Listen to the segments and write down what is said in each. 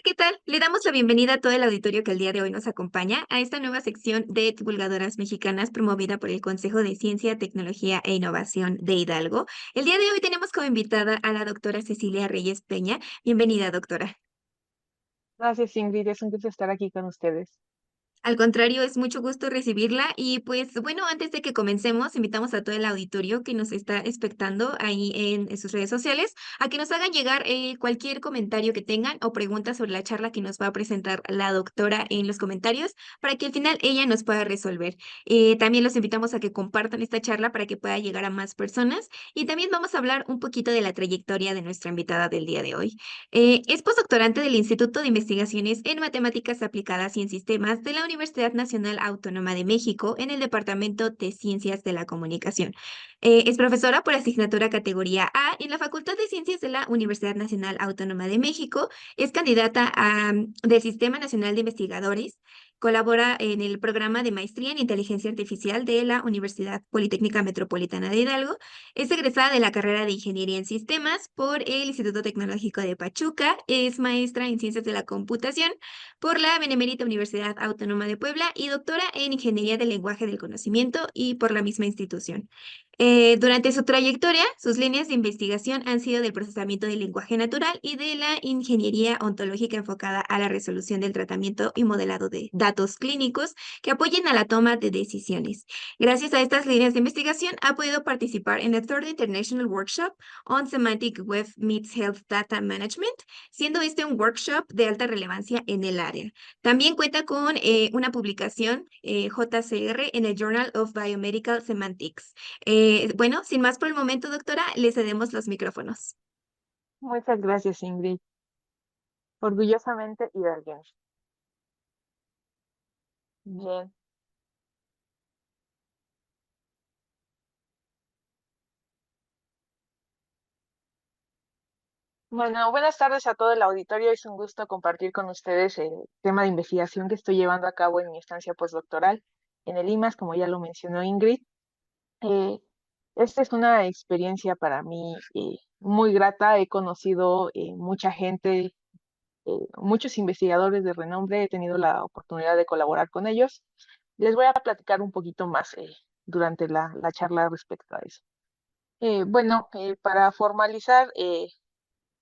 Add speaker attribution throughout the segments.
Speaker 1: ¿Qué tal? Le damos la bienvenida a todo el auditorio que el día de hoy nos acompaña a esta nueva sección de divulgadoras mexicanas promovida por el Consejo de Ciencia, Tecnología e Innovación de Hidalgo. El día de hoy tenemos como invitada a la doctora Cecilia Reyes Peña. Bienvenida, doctora.
Speaker 2: Gracias, Ingrid. Es un gusto estar aquí con ustedes.
Speaker 1: Al contrario, es mucho gusto recibirla y pues bueno, antes de que comencemos, invitamos a todo el auditorio que nos está expectando ahí en sus redes sociales a que nos hagan llegar cualquier comentario que tengan o preguntas sobre la charla que nos va a presentar la doctora en los comentarios para que al final ella nos pueda resolver. También los invitamos a que compartan esta charla para que pueda llegar a más personas y también vamos a hablar un poquito de la trayectoria de nuestra invitada del día de hoy. Es postdoctorante del Instituto de Investigaciones en Matemáticas Aplicadas y en Sistemas de la Universidad Nacional Autónoma de México en el Departamento de Ciencias de la Comunicación. Es profesora por asignatura categoría A en la Facultad de Ciencias de la Universidad Nacional Autónoma de México. Es candidata del Sistema Nacional de Investigadores. Colabora en el programa de maestría en inteligencia artificial de la Universidad Politécnica Metropolitana de Hidalgo. Es egresada de la carrera de Ingeniería en Sistemas por el Instituto Tecnológico de Pachuca. Es maestra en Ciencias de la Computación por la Benemérita Universidad Autónoma de Puebla y doctora en Ingeniería del Lenguaje del Conocimiento y por la misma institución. Durante su trayectoria, sus líneas de investigación han sido del procesamiento del lenguaje natural y de la ingeniería ontológica enfocada a la resolución del tratamiento y modelado de datos clínicos que apoyen a la toma de decisiones. Gracias a estas líneas de investigación, ha podido participar en el Third International Workshop on Semantic Web Meets Health Data Management, siendo este un workshop de alta relevancia en el área. También cuenta con una publicación JCR en el Journal of Biomedical Semantics. Bueno, sin más por el momento, doctora, le cedemos los micrófonos.
Speaker 2: Muchas gracias, Ingrid. Orgullosamente hidalguense. Bien. Bueno, buenas tardes a todo el auditorio. Es un gusto compartir con ustedes el tema de investigación que estoy llevando a cabo en mi estancia postdoctoral en el IMAS, como ya lo mencionó Ingrid. Eh, Esta es una experiencia para mí muy grata. He conocido mucha gente, muchos investigadores de renombre. He tenido la oportunidad de colaborar con ellos. Les voy a platicar un poquito más durante la charla respecto a eso. Para formalizar,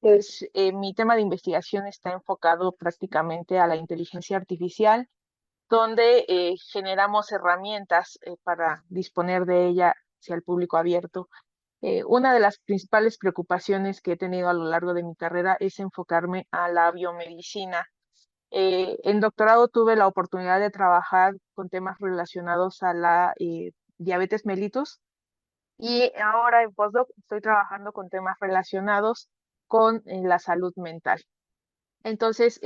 Speaker 2: mi tema de investigación está enfocado prácticamente a la inteligencia artificial, donde generamos herramientas para disponer de ella hacia el público abierto. Una de las principales preocupaciones que he tenido a lo largo de mi carrera es enfocarme a la biomedicina. En doctorado tuve la oportunidad de trabajar con temas relacionados a la diabetes mellitus y ahora en postdoc estoy trabajando con temas relacionados con la salud mental. Entonces,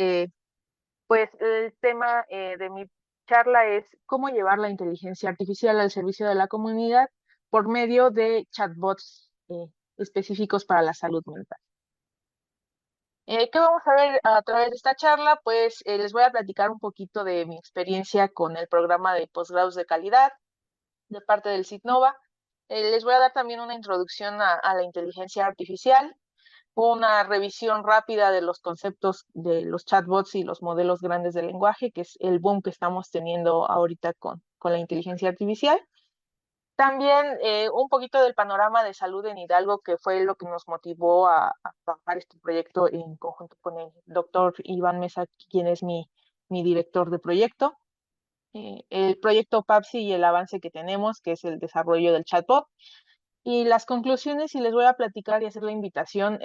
Speaker 2: pues el tema de mi charla es cómo llevar la inteligencia artificial al servicio de la comunidad por medio de chatbots específicos para la salud mental. ¿Qué vamos a ver a través de esta charla? Pues les voy a platicar un poquito de mi experiencia con el programa de posgrados de calidad de parte del CITNOVA. Les voy a dar también una introducción a la inteligencia artificial, una revisión rápida de los conceptos de los chatbots y los modelos grandes de lenguaje, que es el boom que estamos teniendo ahorita con la inteligencia artificial. También un poquito del panorama de salud en Hidalgo, que fue lo que nos motivó a trabajar este proyecto en conjunto con el doctor Iván Mesa, quien es mi director de proyecto. El proyecto PAPSI y el avance que tenemos, que es el desarrollo del chatbot. Y las conclusiones, y les voy a platicar y hacer la invitación,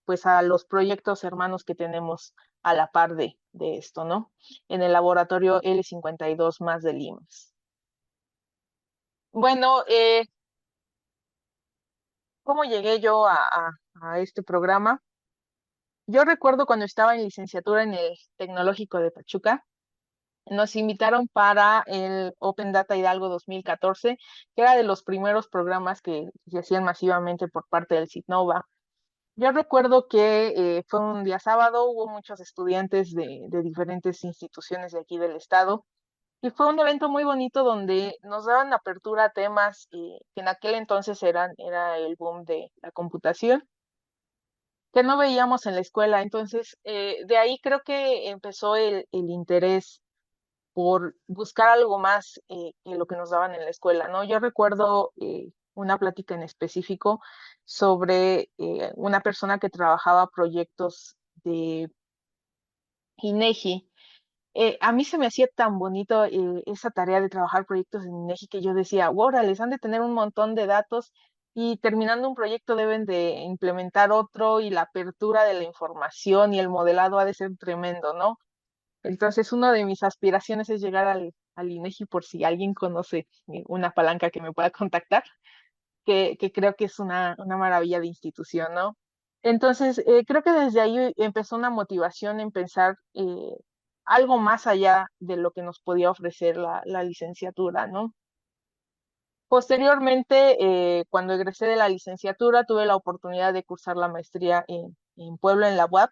Speaker 2: pues a los proyectos hermanos que tenemos a la par de esto, ¿no? En el laboratorio L52 más de Limas. Bueno, ¿cómo llegué yo a este programa? Yo recuerdo cuando estaba en licenciatura en el Tecnológico de Pachuca, nos invitaron para el Open Data Hidalgo 2014, que era de los primeros programas que se hacían masivamente por parte del CITNOVA. Yo recuerdo que fue un día sábado, hubo muchos estudiantes de diferentes instituciones de aquí del estado, y fue un evento muy bonito donde nos daban apertura a temas que en aquel entonces era el boom de la computación. que no veíamos en la escuela. Entonces, de ahí creo que empezó el interés por buscar algo más que lo que nos daban en la escuela, ¿no? Yo recuerdo una plática en específico sobre una persona que trabajaba proyectos de INEGI. A mí se me hacía tan bonito esa tarea de trabajar proyectos en INEGI que yo decía, wow, les han de tener un montón de datos y terminando un proyecto deben de implementar otro y la apertura de la información y el modelado ha de ser tremendo, ¿no? Entonces, una de mis aspiraciones es llegar al INEGI por si alguien conoce una palanca que me pueda contactar, que creo que es una maravilla de institución, ¿no? Entonces, creo que desde ahí empezó una motivación en pensar algo más allá de lo que nos podía ofrecer la licenciatura, ¿no? Posteriormente, cuando egresé de la licenciatura, tuve la oportunidad de cursar la maestría en Puebla, en la UAP,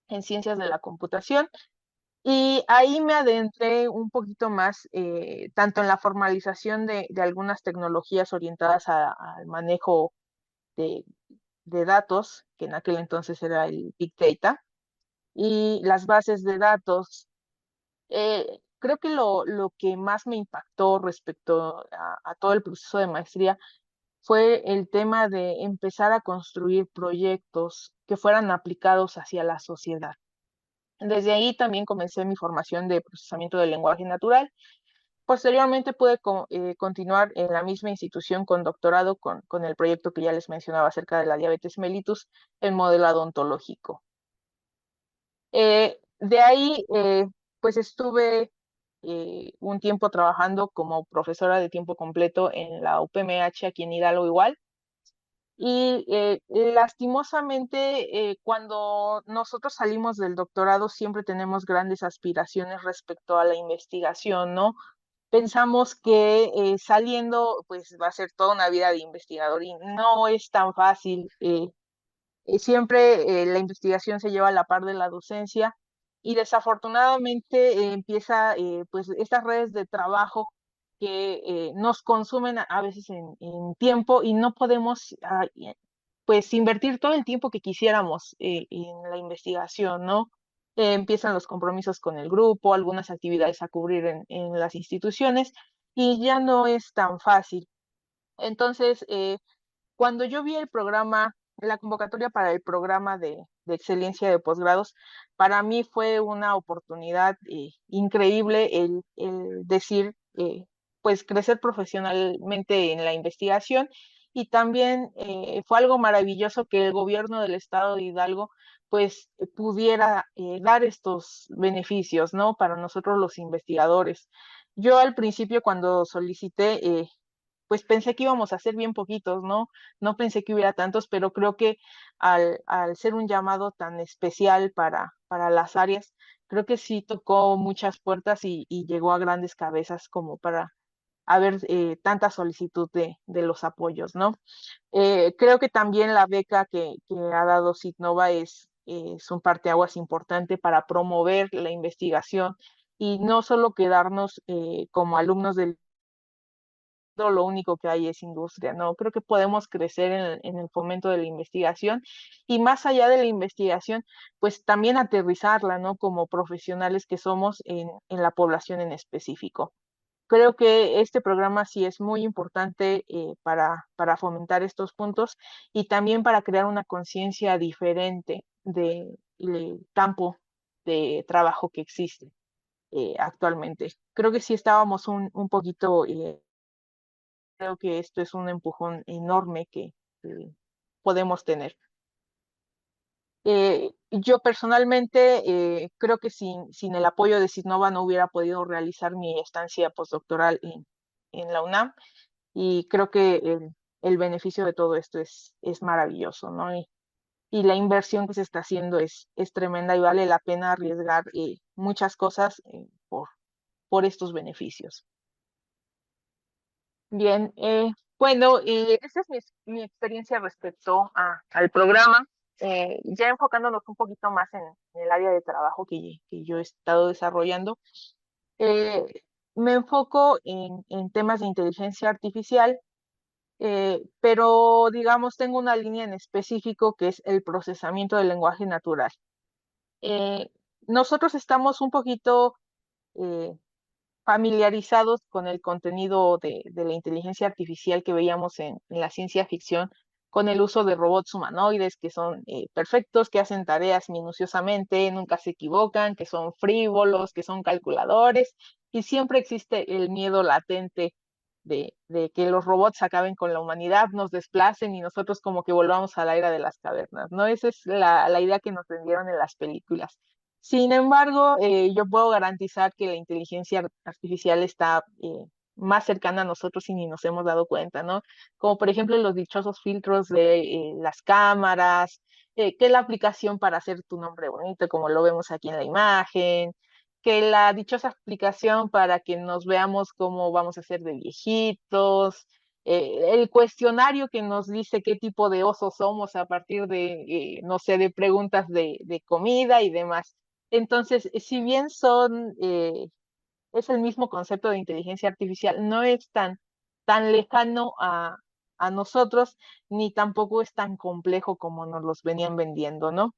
Speaker 2: en Ciencias de la Computación. Y ahí me adentré un poquito más, tanto en la formalización de algunas tecnologías orientadas al manejo de, de datos, que en aquel entonces era el Big Data, y las bases de datos. Creo que lo que más me impactó respecto a todo el proceso de maestría fue el tema de empezar a construir proyectos que fueran aplicados hacia la sociedad. Desde ahí también comencé mi formación de procesamiento del lenguaje natural. Posteriormente pude continuar en la misma institución con doctorado con el proyecto que ya les mencionaba acerca de la diabetes mellitus en modelado ontológico. De ahí, pues estuve un tiempo trabajando como profesora de tiempo completo en la UPMH aquí en Hidalgo igual. Y lastimosamente, cuando nosotros salimos del doctorado, siempre tenemos grandes aspiraciones respecto a la investigación, ¿no? Pensamos que saliendo, pues va a ser toda una vida de investigador y no es tan fácil. Siempre la investigación se lleva a la par de la docencia y desafortunadamente empieza pues estas redes de trabajo que nos consumen a veces en tiempo y no podemos pues invertir todo el tiempo que quisiéramos en la investigación, ¿no? Empiezan los compromisos con el grupo, algunas actividades a cubrir en las instituciones y ya no es tan fácil. Entonces, cuando yo vi el programa, la convocatoria para el programa de excelencia de posgrados, para mí fue una oportunidad increíble el decir, pues crecer profesionalmente en la investigación y también fue algo maravilloso que el gobierno del estado de Hidalgo pues pudiera dar estos beneficios, ¿no? Para nosotros los investigadores. Yo al principio cuando solicité pues pensé que íbamos a ser bien poquitos, ¿no? No pensé que hubiera tantos, pero creo que al ser un llamado tan especial para las áreas, creo que sí tocó muchas puertas y llegó a grandes cabezas como para haber tanta solicitud de los apoyos, ¿no? Creo que también la beca que ha dado Citnova es un parteaguas importante para promover la investigación y no solo quedarnos como alumnos del lo único que hay es industria, ¿no? Creo que podemos crecer en el fomento de la investigación y más allá de la investigación, pues también aterrizarla, ¿no? Como profesionales que somos en la población en específico. Creo que este programa sí es muy importante para fomentar estos puntos y también para crear una conciencia diferente del campo de trabajo que existe actualmente. Creo que sí estábamos un poquito creo que esto es un empujón enorme que podemos tener. Yo personalmente creo que sin el apoyo de Sisnova no hubiera podido realizar mi estancia postdoctoral en la UNAM y creo que el beneficio de todo esto es maravilloso, ¿no? Y la inversión que se está haciendo es tremenda y vale la pena arriesgar muchas cosas por estos beneficios. Bien, bueno, esa es mi experiencia respecto al programa. Ya enfocándonos un poquito más en el área de trabajo que yo he estado desarrollando, eh, me enfoco en temas de inteligencia artificial pero digamos, tengo una línea en específico que es el procesamiento del lenguaje natural. Eh, Nosotros estamos un poquito eh, familiarizados con el contenido de la inteligencia artificial que veíamos en la ciencia ficción, con el uso de robots humanoides que son perfectos, que hacen tareas minuciosamente, nunca se equivocan, que son frívolos, que son calculadores, y siempre existe el miedo latente de que los robots acaben con la humanidad, nos desplacen y nosotros como que volvamos a la era de las cavernas, ¿no? Esa es la idea que nos vendieron en las películas. Sin embargo, yo puedo garantizar que la inteligencia artificial está más cercana a nosotros y ni nos hemos dado cuenta, ¿no? Como por ejemplo los dichosos filtros de las cámaras, que la aplicación para hacer tu nombre bonito, como lo vemos aquí en la imagen, que la dichosa aplicación para que nos veamos cómo vamos a ser de viejitos, el cuestionario que nos dice qué tipo de osos somos a partir de, no sé, de preguntas de comida y demás. Entonces, si bien es el mismo concepto de inteligencia artificial, no es tan lejano a nosotros, ni tampoco es tan complejo como nos los venían vendiendo, ¿no?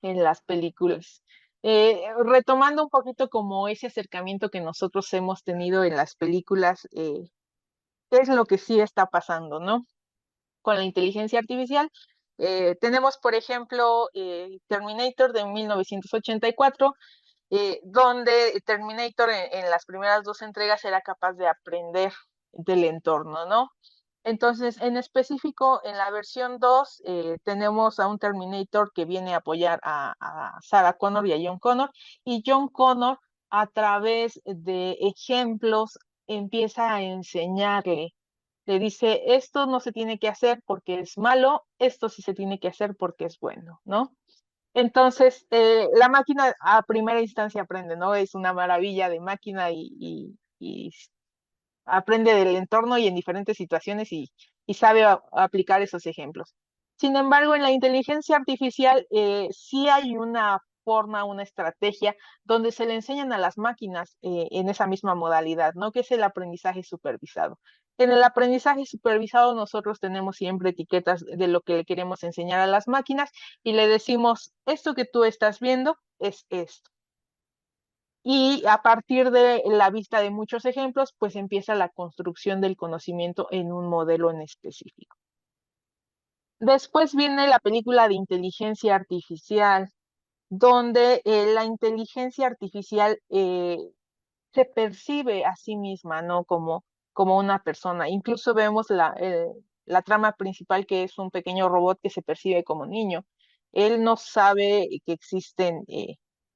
Speaker 2: En las películas. Retomando un poquito como ese acercamiento que nosotros hemos tenido en las películas, ¿qué es lo que sí está pasando, ¿no? Con la inteligencia artificial. Tenemos, por ejemplo, Terminator de 1984, donde Terminator en las primeras dos entregas era capaz de aprender del entorno, ¿no? Entonces, en específico, en la versión 2 tenemos a un Terminator que viene a apoyar a Sarah Connor y a John Connor, y John Connor, a través de ejemplos, empieza a enseñarle. Le dice, esto no se tiene que hacer porque es malo, esto sí se tiene que hacer porque es bueno, ¿no? Entonces, la máquina a primera instancia aprende, ¿no? Es una maravilla de máquina y aprende del entorno y en diferentes situaciones y sabe aplicar esos ejemplos. Sin embargo, en la inteligencia artificial sí hay una forma, una estrategia donde se le enseñan a las máquinas en esa misma modalidad, ¿no? Que es el aprendizaje supervisado. En el aprendizaje supervisado nosotros tenemos siempre etiquetas de lo que le queremos enseñar a las máquinas y le decimos, esto que tú estás viendo es esto. Y a partir de la vista de muchos ejemplos, pues empieza la construcción del conocimiento en un modelo en específico. Después viene la película de inteligencia artificial, donde la inteligencia artificial se percibe a sí misma, ¿no? Como una persona. Incluso vemos la trama principal, que es un pequeño robot que se percibe como niño. Él no sabe que existen,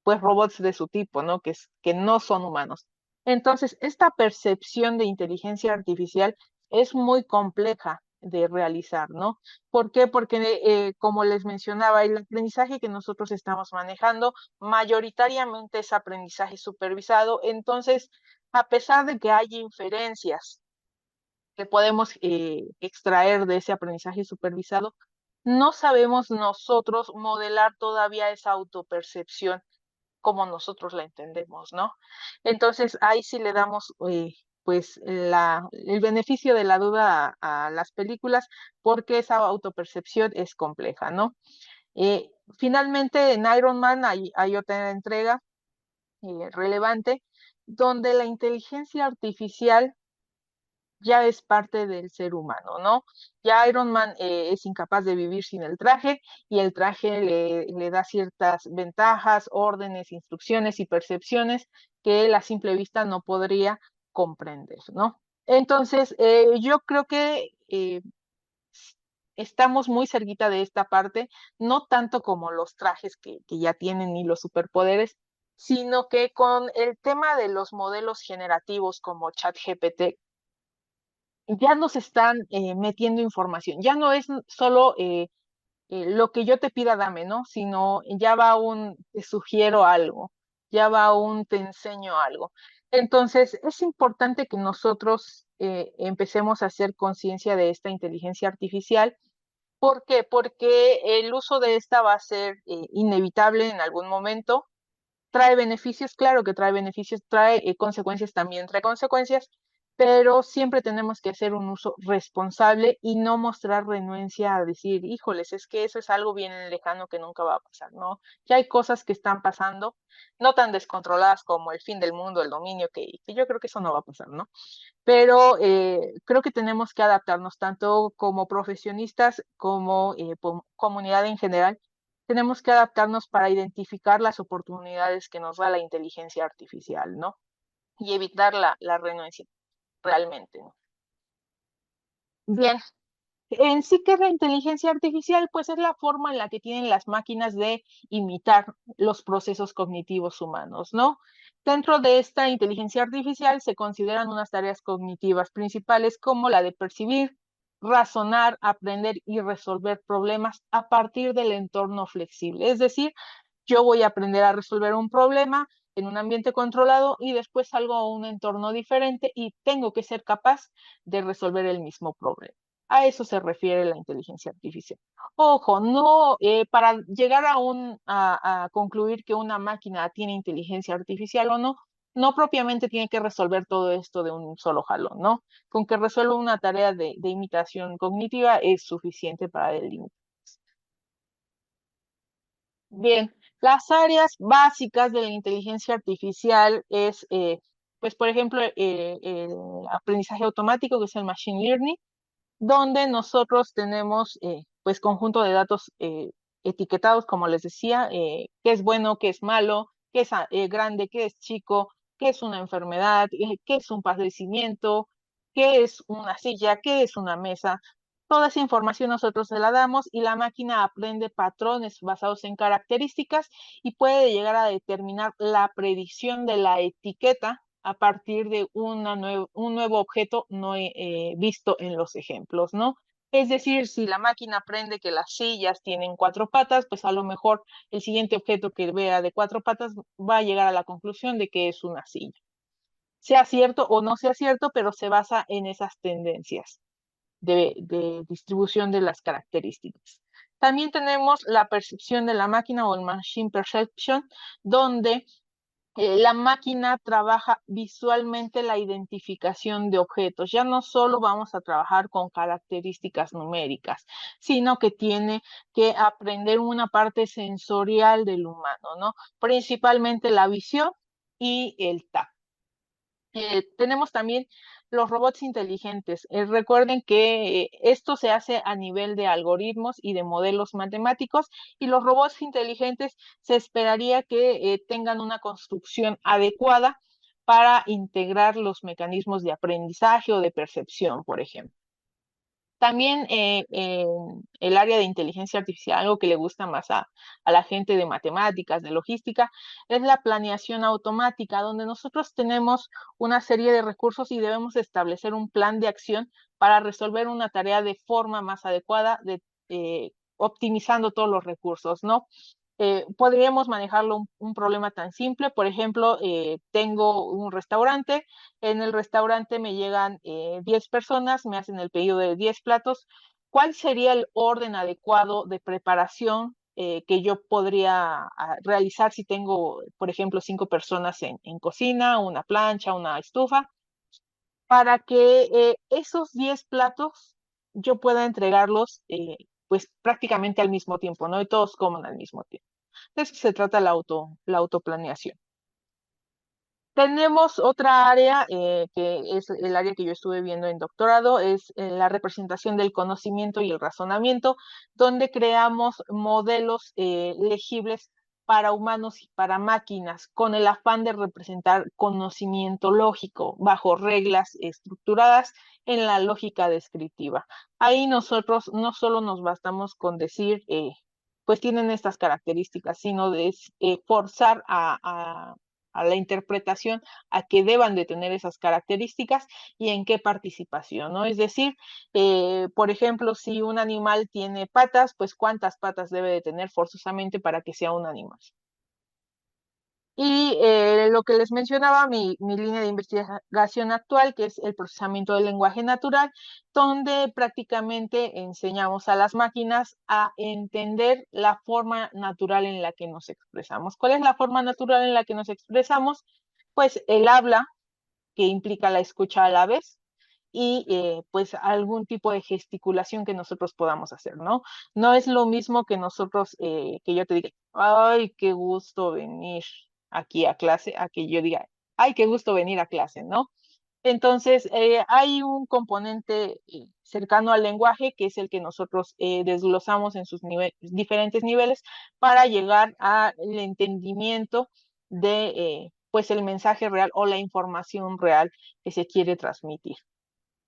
Speaker 2: pues, robots de su tipo, ¿no? Que no son humanos. Entonces, esta percepción de inteligencia artificial es muy compleja de realizar, ¿no? ¿Por qué? Porque, como les mencionaba, el aprendizaje que nosotros estamos manejando mayoritariamente es aprendizaje supervisado. Entonces, a pesar de que hay inferencias que podemos extraer de ese aprendizaje supervisado, no sabemos nosotros modelar todavía esa autopercepción como nosotros la entendemos, ¿no? Entonces, ahí sí le damos, pues, el beneficio de la duda a las películas, porque esa autopercepción es compleja, ¿no? Finalmente, en Iron Man hay otra entrega relevante, donde la inteligencia artificial ya es parte del ser humano, ¿no? Ya Iron Man es incapaz de vivir sin el traje y el traje le da ciertas ventajas, órdenes, instrucciones y percepciones que él a simple vista no podría comprender, ¿no? Entonces, yo creo que estamos muy cerquita de esta parte, no tanto como los trajes que ya tienen ni los superpoderes, sino que con el tema de los modelos generativos como ChatGPT, ya nos están metiendo información. Ya no es solo lo que yo te pida, dame, ¿no? Sino ya va un te sugiero algo, ya va un te enseño algo. Entonces, es importante que nosotros empecemos a hacer conciencia de esta inteligencia artificial. ¿Por qué? Porque el uso de esta va a ser inevitable en algún momento. Trae beneficios, claro que trae beneficios, trae consecuencias también, trae consecuencias, pero siempre tenemos que hacer un uso responsable y no mostrar renuencia a decir, híjoles, es que eso es algo bien lejano que nunca va a pasar, ¿no? Ya hay cosas que están pasando, no tan descontroladas como el fin del mundo, el dominio, que yo creo que eso no va a pasar, ¿no? Pero creo que tenemos que adaptarnos tanto como profesionistas como comunidad en general. Tenemos que adaptarnos para identificar las oportunidades que nos da la inteligencia artificial, ¿no? Y evitar la renuencia realmente, ¿no? Bien, en sí que es la inteligencia artificial, pues es la forma en la que tienen las máquinas de imitar los procesos cognitivos humanos, ¿no? Dentro de esta inteligencia artificial se consideran unas tareas cognitivas principales como la de percibir, razonar, aprender y resolver problemas a partir del entorno flexible. Es decir, yo voy a aprender a resolver un problema en un ambiente controlado y después salgo a un entorno diferente y tengo que ser capaz de resolver el mismo problema. A eso se refiere la inteligencia artificial. Ojo, no para llegar a concluir que una máquina tiene inteligencia artificial o no, no propiamente tiene que resolver todo esto de un solo jalón, ¿no? Con que resuelva una tarea de imitación cognitiva es suficiente para delimitar. Bien, las áreas básicas de la inteligencia artificial es, pues, por ejemplo, el aprendizaje automático, que es el machine learning, donde nosotros tenemos, pues, conjunto de datos etiquetados, como les decía, qué es bueno, qué es malo, qué es grande, qué es chico, qué es una enfermedad, qué es un padecimiento, qué es una silla, qué es una mesa. Toda esa información nosotros se la damos y la máquina aprende patrones basados en características y puede llegar a determinar la predicción de la etiqueta a partir de un nuevo objeto no visto en los ejemplos, ¿no? Es decir, si la máquina aprende que las sillas tienen cuatro patas, pues a lo mejor el siguiente objeto que vea de cuatro patas va a llegar a la conclusión de que es una silla. Sea cierto o no sea cierto, pero se basa en esas tendencias de distribución de las características. También tenemos la percepción de la máquina o el machine perception, donde la máquina trabaja visualmente la identificación de objetos. Ya no solo vamos a trabajar con características numéricas, sino que tiene que aprender una parte sensorial del humano, ¿no? Principalmente la visión y el tacto. Tenemos también los robots inteligentes. Recuerden que esto se hace a nivel de algoritmos y de modelos matemáticos y los robots inteligentes se esperaría que tengan una construcción adecuada para integrar los mecanismos de aprendizaje o de percepción, por ejemplo. También en el área de inteligencia artificial, algo que le gusta más a la gente de matemáticas, de logística, es la planeación automática, donde nosotros tenemos una serie de recursos y debemos establecer un plan de acción para resolver una tarea de forma más adecuada, optimizando todos los recursos, ¿no? Podríamos manejarlo un problema tan simple, por ejemplo, tengo un restaurante, en el restaurante me llegan 10 personas, me hacen el pedido de 10 platos. ¿Cuál sería el orden adecuado de preparación que yo podría realizar si tengo, por ejemplo, 5 personas en cocina, una plancha, una estufa, para que esos 10 platos yo pueda entregarlos pues prácticamente al mismo tiempo, ¿no? Y todos coman al mismo tiempo. De eso se trata la autoplaneación. Tenemos otra área que es el área que yo estuve viendo en doctorado, es la representación del conocimiento y el razonamiento, donde creamos modelos legibles para humanos y para máquinas, con el afán de representar conocimiento lógico bajo reglas estructuradas en la lógica descriptiva. Ahí nosotros no solo nos bastamos con decir, pues tienen estas características, sino de forzar a la interpretación a que deban de tener esas características y en qué participación, ¿no? Es decir, por ejemplo, si un animal tiene patas, pues cuántas patas debe de tener forzosamente para que sea un animal. Y lo que les mencionaba, mi línea de investigación actual, que es el procesamiento del lenguaje natural, donde prácticamente enseñamos a las máquinas a entender la forma natural en la que nos expresamos. ¿Cuál es la forma natural en la que nos expresamos? Pues el habla, que implica la escucha a la vez y pues algún tipo de gesticulación que nosotros podamos hacer, ¿no? No es lo mismo que nosotros, que yo te diga, ay, qué gusto venir aquí a clase, a que yo diga, ay, qué gusto venir a clase, ¿no? Entonces, hay un componente cercano al lenguaje que es el que nosotros desglosamos en sus diferentes niveles para llegar al entendimiento de pues el mensaje real o la información real que se quiere transmitir.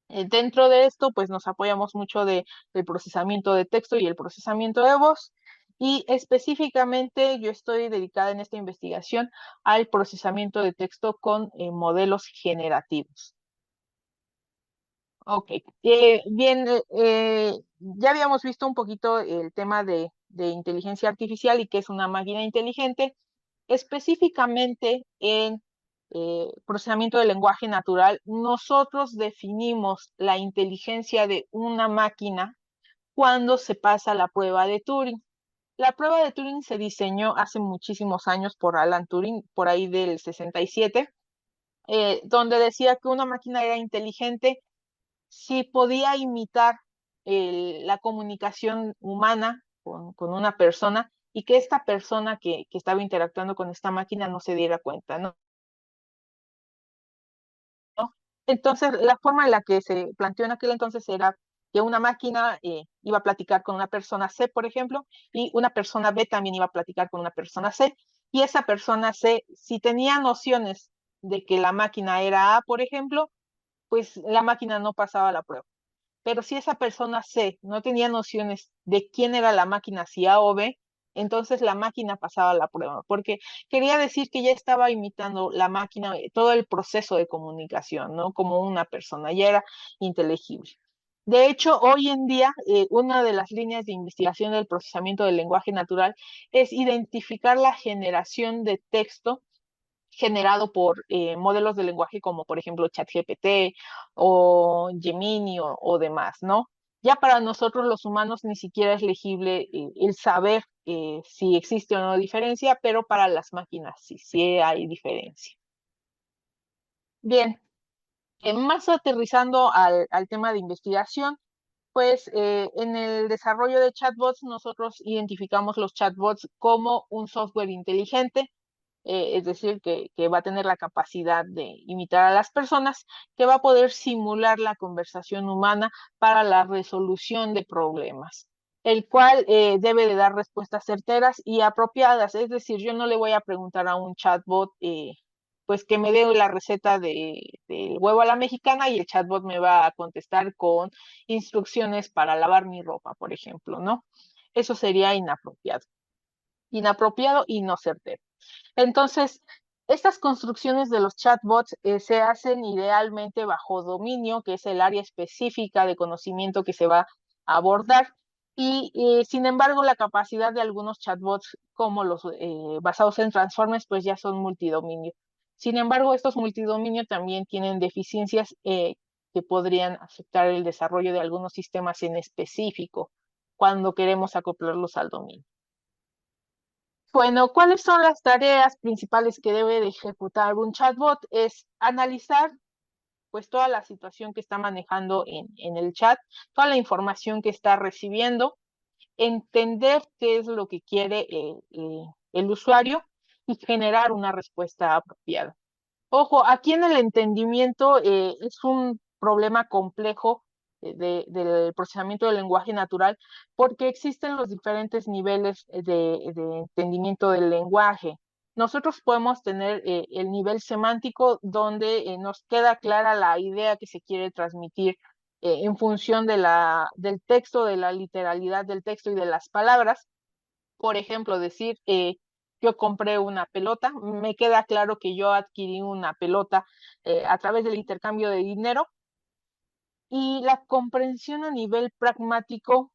Speaker 2: Dentro de esto, pues nos apoyamos mucho del procesamiento de texto y el procesamiento de voz. Y específicamente yo estoy dedicada en esta investigación al procesamiento de texto con modelos generativos. Ok, bien, ya habíamos visto un poquito el tema de inteligencia artificial y qué es una máquina inteligente. Específicamente en procesamiento de lenguaje natural, nosotros definimos la inteligencia de una máquina cuando se pasa la prueba de Turing. La prueba de Turing se diseñó hace muchísimos años por Alan Turing, por ahí del 67, donde decía que una máquina era inteligente si podía imitar la comunicación humana con una persona y que esta persona que estaba interactuando con esta máquina no se diera cuenta, ¿no? Entonces, la forma en la que se planteó en aquel entonces era que una máquina iba a platicar con una persona C, por ejemplo, y una persona B también iba a platicar con una persona C, y esa persona C, si tenía nociones de que la máquina era A, por ejemplo, pues la máquina no pasaba la prueba. Pero si esa persona C no tenía nociones de quién era la máquina, si A o B, entonces la máquina pasaba la prueba, porque quería decir que ya estaba imitando la máquina, todo el proceso de comunicación, ¿no? Como una persona, ya era inteligible. De hecho, hoy en día, una de las líneas de investigación del procesamiento del lenguaje natural es identificar la generación de texto generado por modelos de lenguaje como por ejemplo ChatGPT o Gemini o demás, ¿no? Ya para nosotros los humanos ni siquiera es legible el saber si existe o no diferencia, pero para las máquinas sí, sí hay diferencia. Bien, más aterrizando al tema de investigación, pues en el desarrollo de chatbots nosotros identificamos los chatbots como un software inteligente, es decir, que va a tener la capacidad de imitar a las personas, que va a poder simular la conversación humana para la resolución de problemas, el cual debe de dar respuestas certeras y apropiadas. Es decir, yo no le voy a preguntar a un chatbot, pues que me dé la receta del huevo a la mexicana y el chatbot me va a contestar con instrucciones para lavar mi ropa, por ejemplo, ¿no? Eso sería inapropiado y no certero. Entonces, estas construcciones de los chatbots se hacen idealmente bajo dominio, que es el área específica de conocimiento que se va a abordar. Y sin embargo, la capacidad de algunos chatbots, como los basados en transformers, pues ya son multidominio. Sin embargo, estos multidominio también tienen deficiencias que podrían afectar el desarrollo de algunos sistemas en específico cuando queremos acoplarlos al dominio. Bueno, ¿cuáles son las tareas principales que debe de ejecutar un chatbot? Es analizar pues toda la situación que está manejando en el chat, toda la información que está recibiendo, entender qué es lo que quiere el usuario y generar una respuesta apropiada. Ojo, aquí en el entendimiento es un problema complejo del procesamiento del lenguaje natural porque existen los diferentes niveles de entendimiento del lenguaje. Nosotros podemos tener el nivel semántico donde nos queda clara la idea que se quiere transmitir en función del texto, de la literalidad del texto y de las palabras. Por ejemplo, decir, yo compré una pelota, me queda claro que yo adquirí una pelota a través del intercambio de dinero y la comprensión a nivel pragmático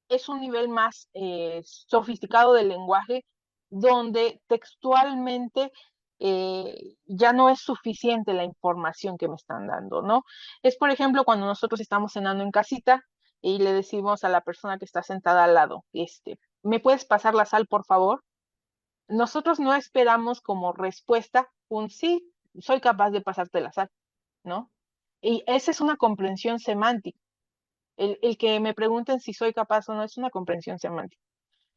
Speaker 2: es un nivel más sofisticado del lenguaje donde textualmente ya no es suficiente la información que me están dando, ¿no? Es, por ejemplo, cuando nosotros estamos cenando en casita y le decimos a la persona que está sentada al lado, ¿me puedes pasar la sal, por favor? Nosotros no esperamos como respuesta un sí, soy capaz de pasarte la sal, ¿no? Y esa es una comprensión semántica. El que me pregunten si soy capaz o no es una comprensión semántica.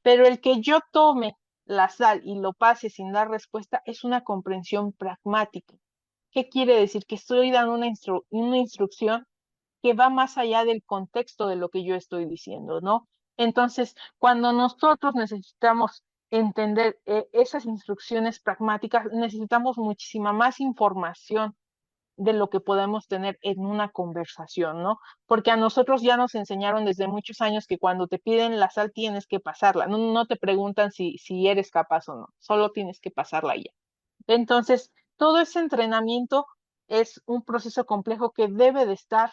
Speaker 2: Pero el que yo tome la sal y lo pase sin dar respuesta es una comprensión pragmática. ¿Qué quiere decir? Que estoy dando una instrucción que va más allá del contexto de lo que yo estoy diciendo, ¿no? Entonces, cuando nosotros necesitamos entender esas instrucciones pragmáticas, necesitamos muchísima más información de lo que podemos tener en una conversación, ¿no? Porque a nosotros ya nos enseñaron desde muchos años que cuando te piden la sal tienes que pasarla, no te preguntan si eres capaz o no, solo tienes que pasarla ya. Entonces, todo ese entrenamiento es un proceso complejo que debe de estar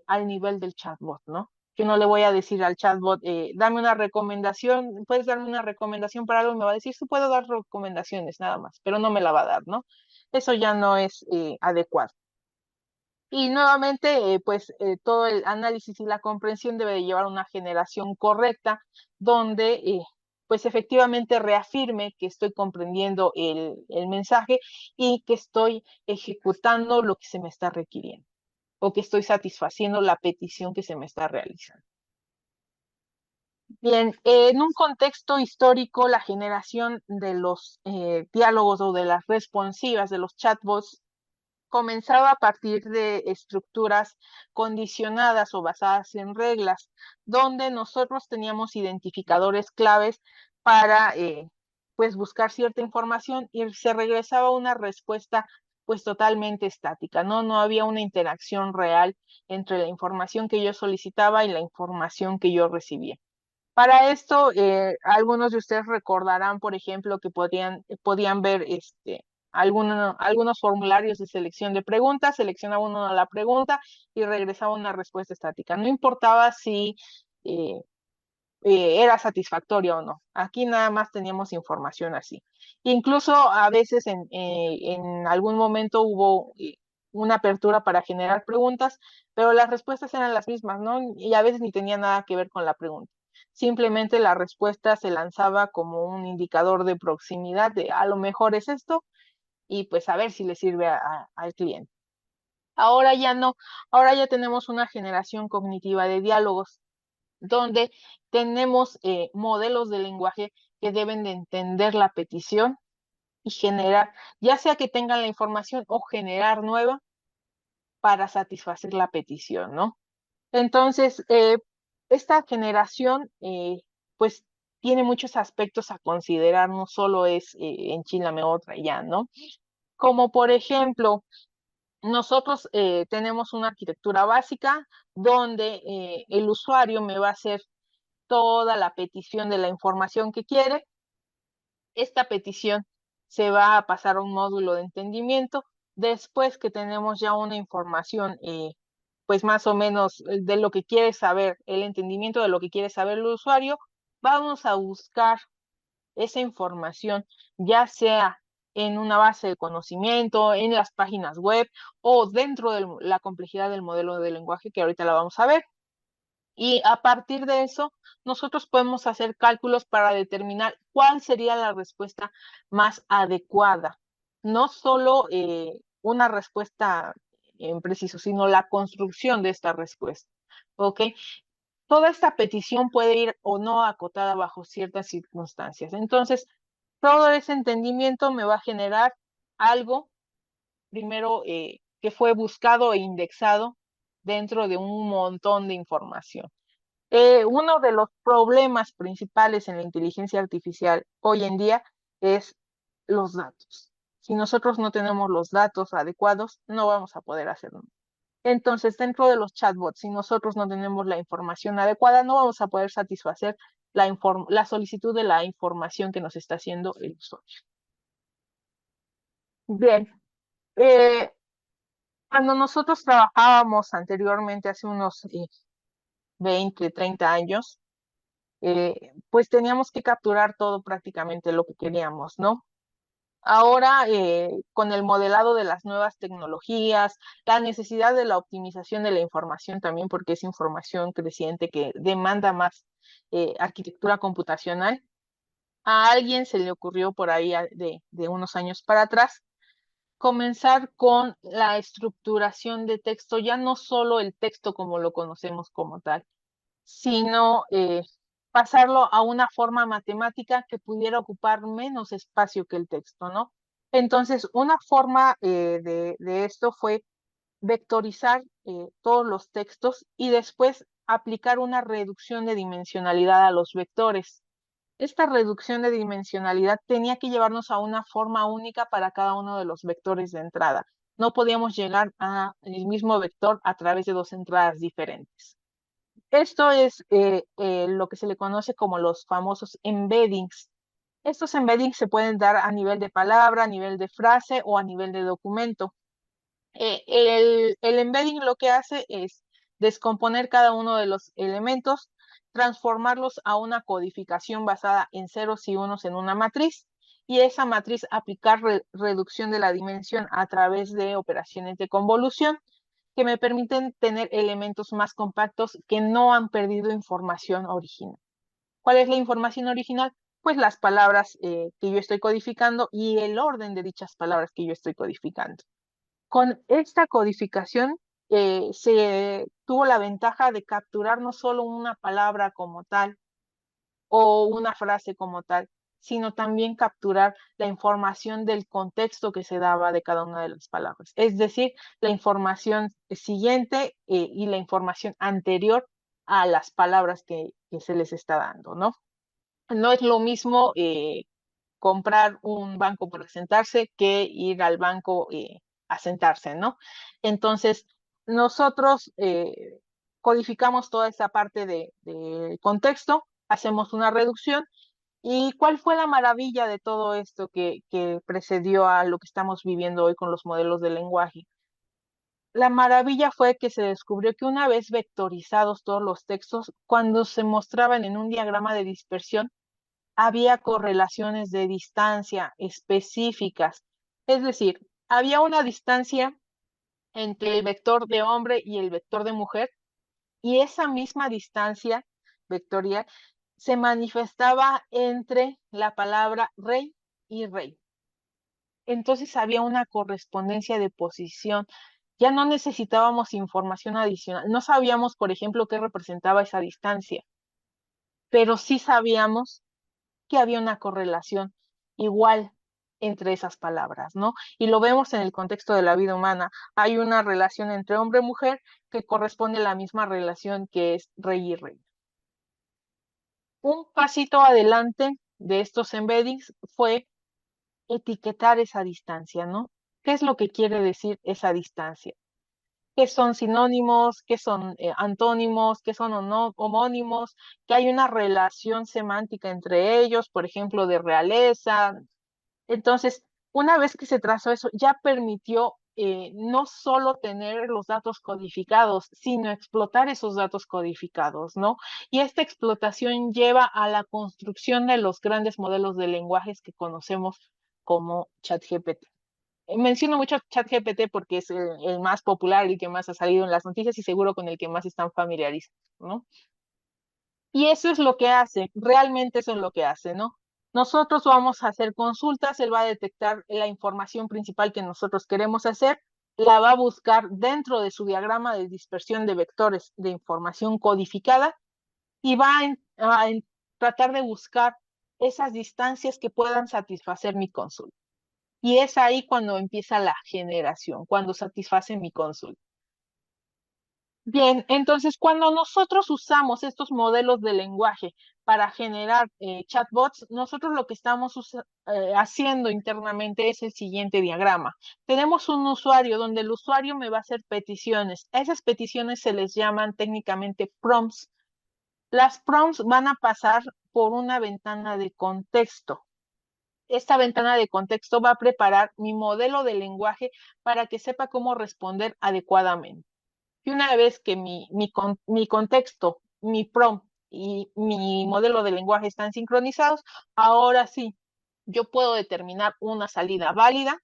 Speaker 2: al nivel del chatbot, ¿no? Yo no le voy a decir al chatbot, dame una recomendación, puedes darme una recomendación para algo, me va a decir, sí puedo dar recomendaciones nada más, pero no me la va a dar, ¿no? Eso ya no es adecuado. Y nuevamente, todo el análisis y la comprensión debe de llevar a una generación correcta, donde pues efectivamente reafirme que estoy comprendiendo el mensaje y que estoy ejecutando lo que se me está requiriendo o que estoy satisfaciendo la petición que se me está realizando. Bien, en un contexto histórico, la generación de los diálogos o de las responsivas, de los chatbots, comenzaba a partir de estructuras condicionadas o basadas en reglas, donde nosotros teníamos identificadores claves para pues buscar cierta información y se regresaba una respuesta pues totalmente estática, ¿no? No había una interacción real entre la información que yo solicitaba y la información que yo recibía. Para esto, algunos de ustedes recordarán, por ejemplo, que podían ver algunos formularios de selección de preguntas, seleccionaba uno la pregunta y regresaba una respuesta estática. No importaba si eh, era satisfactoria o no. Aquí nada más teníamos información así. Incluso a veces en algún momento hubo una apertura para generar preguntas, pero las respuestas eran las mismas, ¿no? Y a veces ni tenía nada que ver con la pregunta. Simplemente la respuesta se lanzaba como un indicador de proximidad de a lo mejor es esto y pues a ver si le sirve al cliente. Ahora ya no, ahora ya tenemos una generación cognitiva de diálogos donde tenemos modelos de lenguaje que deben de entender la petición y generar, ya sea que tengan la información o generar nueva para satisfacer la petición, ¿no? Entonces, esta generación, pues, tiene muchos aspectos a considerar, no solo es enchilame otra y ya, ¿no? Como por ejemplo, nosotros tenemos una arquitectura básica donde el usuario me va a hacer toda la petición de la información que quiere. Esta petición se va a pasar a un módulo de entendimiento. Después que tenemos ya una información, pues más o menos de lo que quiere saber, el entendimiento de lo que quiere saber el usuario, vamos a buscar esa información, ya sea en una base de conocimiento, en las páginas web o dentro de la complejidad del modelo de lenguaje que ahorita la vamos a ver. Y a partir de eso, nosotros podemos hacer cálculos para determinar cuál sería la respuesta más adecuada. No solo una respuesta en preciso, sino la construcción de esta respuesta. ¿Ok? Toda esta petición puede ir o no acotada bajo ciertas circunstancias. Entonces, todo ese entendimiento me va a generar algo, primero, que fue buscado e indexado dentro de un montón de información. Uno de los problemas principales en la inteligencia artificial hoy en día es los datos. Si nosotros no tenemos los datos adecuados, no vamos a poder hacerlo. Entonces, dentro de los chatbots, si nosotros no tenemos la información adecuada, no vamos a poder satisfacer la solicitud de la información que nos está haciendo el usuario. Bien, eh, cuando nosotros trabajábamos anteriormente, hace unos 20, 30 años, pues teníamos que capturar todo prácticamente lo que queríamos, ¿no? Ahora, con el modelado de las nuevas tecnologías, la necesidad de la optimización de la información también, porque es información creciente que demanda más arquitectura computacional, a alguien se le ocurrió por ahí de unos años para atrás comenzar con la estructuración de texto, ya no solo el texto como lo conocemos como tal, sino pasarlo a una forma matemática que pudiera ocupar menos espacio que el texto, ¿no? Entonces, una forma de esto fue vectorizar todos los textos y después aplicar una reducción de dimensionalidad a los vectores. Esta reducción de dimensionalidad tenía que llevarnos a una forma única para cada uno de los vectores de entrada. No podíamos llegar al mismo vector a través de dos entradas diferentes. Esto es lo que se le conoce como los famosos embeddings. Estos embeddings se pueden dar a nivel de palabra, a nivel de frase o a nivel de documento. El embedding lo que hace es descomponer cada uno de los elementos, transformarlos a una codificación basada en ceros y unos en una matriz, y esa matriz aplicar reducción de la dimensión a través de operaciones de convolución que me permiten tener elementos más compactos que no han perdido información original. ¿Cuál es la información original? Pues las palabras que yo estoy codificando y el orden de dichas palabras que yo estoy codificando. Con esta codificación se tuvo la ventaja de capturar no solo una palabra como tal o una frase como tal, sino también capturar la información del contexto que se daba de cada una de las palabras. Es decir, la información siguiente y la información anterior a las palabras que se les está dando, ¿no? No es lo mismo comprar un banco para sentarse que ir al banco a sentarse, ¿no? Entonces, nosotros codificamos toda esa parte de contexto, hacemos una reducción. ¿Y cuál fue la maravilla de todo esto que precedió a lo que estamos viviendo hoy con los modelos de lenguaje? La maravilla fue que se descubrió que una vez vectorizados todos los textos, cuando se mostraban en un diagrama de dispersión, había correlaciones de distancia específicas. Es decir, había una distancia entre el vector de hombre y el vector de mujer, y esa misma distancia vectorial se manifestaba entre la palabra rey y rey. Entonces había una correspondencia de posición. Ya no necesitábamos información adicional. No sabíamos, por ejemplo, qué representaba esa distancia, pero sí sabíamos que había una correlación igual entre esas palabras, ¿no? Y lo vemos en el contexto de la vida humana. Hay una relación entre hombre y mujer que corresponde a la misma relación que es rey y reina. Un pasito adelante de estos embeddings fue etiquetar esa distancia, ¿no? ¿Qué es lo que quiere decir esa distancia? ¿Qué son sinónimos? ¿Qué son antónimos? ¿Qué son homónimos? Que hay una relación semántica entre ellos, por ejemplo, de realeza. Entonces, una vez que se trazó eso, ya permitió no solo tener los datos codificados, sino explotar esos datos codificados, ¿no? Y esta explotación lleva a la construcción de los grandes modelos de lenguajes que conocemos como ChatGPT. Menciono mucho ChatGPT porque es el más popular, el que más ha salido en las noticias y seguro con el que más están familiarizados, ¿no? Y eso es lo que hace, realmente eso es lo que hace, ¿no? Nosotros vamos a hacer consultas, él va a detectar la información principal que nosotros queremos hacer, la va a buscar dentro de su diagrama de dispersión de vectores de información codificada y va a tratar de buscar esas distancias que puedan satisfacer mi consulta. Y es ahí cuando empieza la generación, cuando satisface mi consulta. Bien, entonces cuando nosotros usamos estos modelos de lenguaje para generar chatbots, nosotros lo que estamos haciendo internamente es el siguiente diagrama. Tenemos un usuario donde el usuario me va a hacer peticiones. A esas peticiones se les llaman técnicamente prompts. Las prompts van a pasar por una ventana de contexto. Esta ventana de contexto va a preparar mi modelo de lenguaje para que sepa cómo responder adecuadamente. Y una vez que mi contexto, mi prompt y mi modelo de lenguaje están sincronizados, ahora sí, yo puedo determinar una salida válida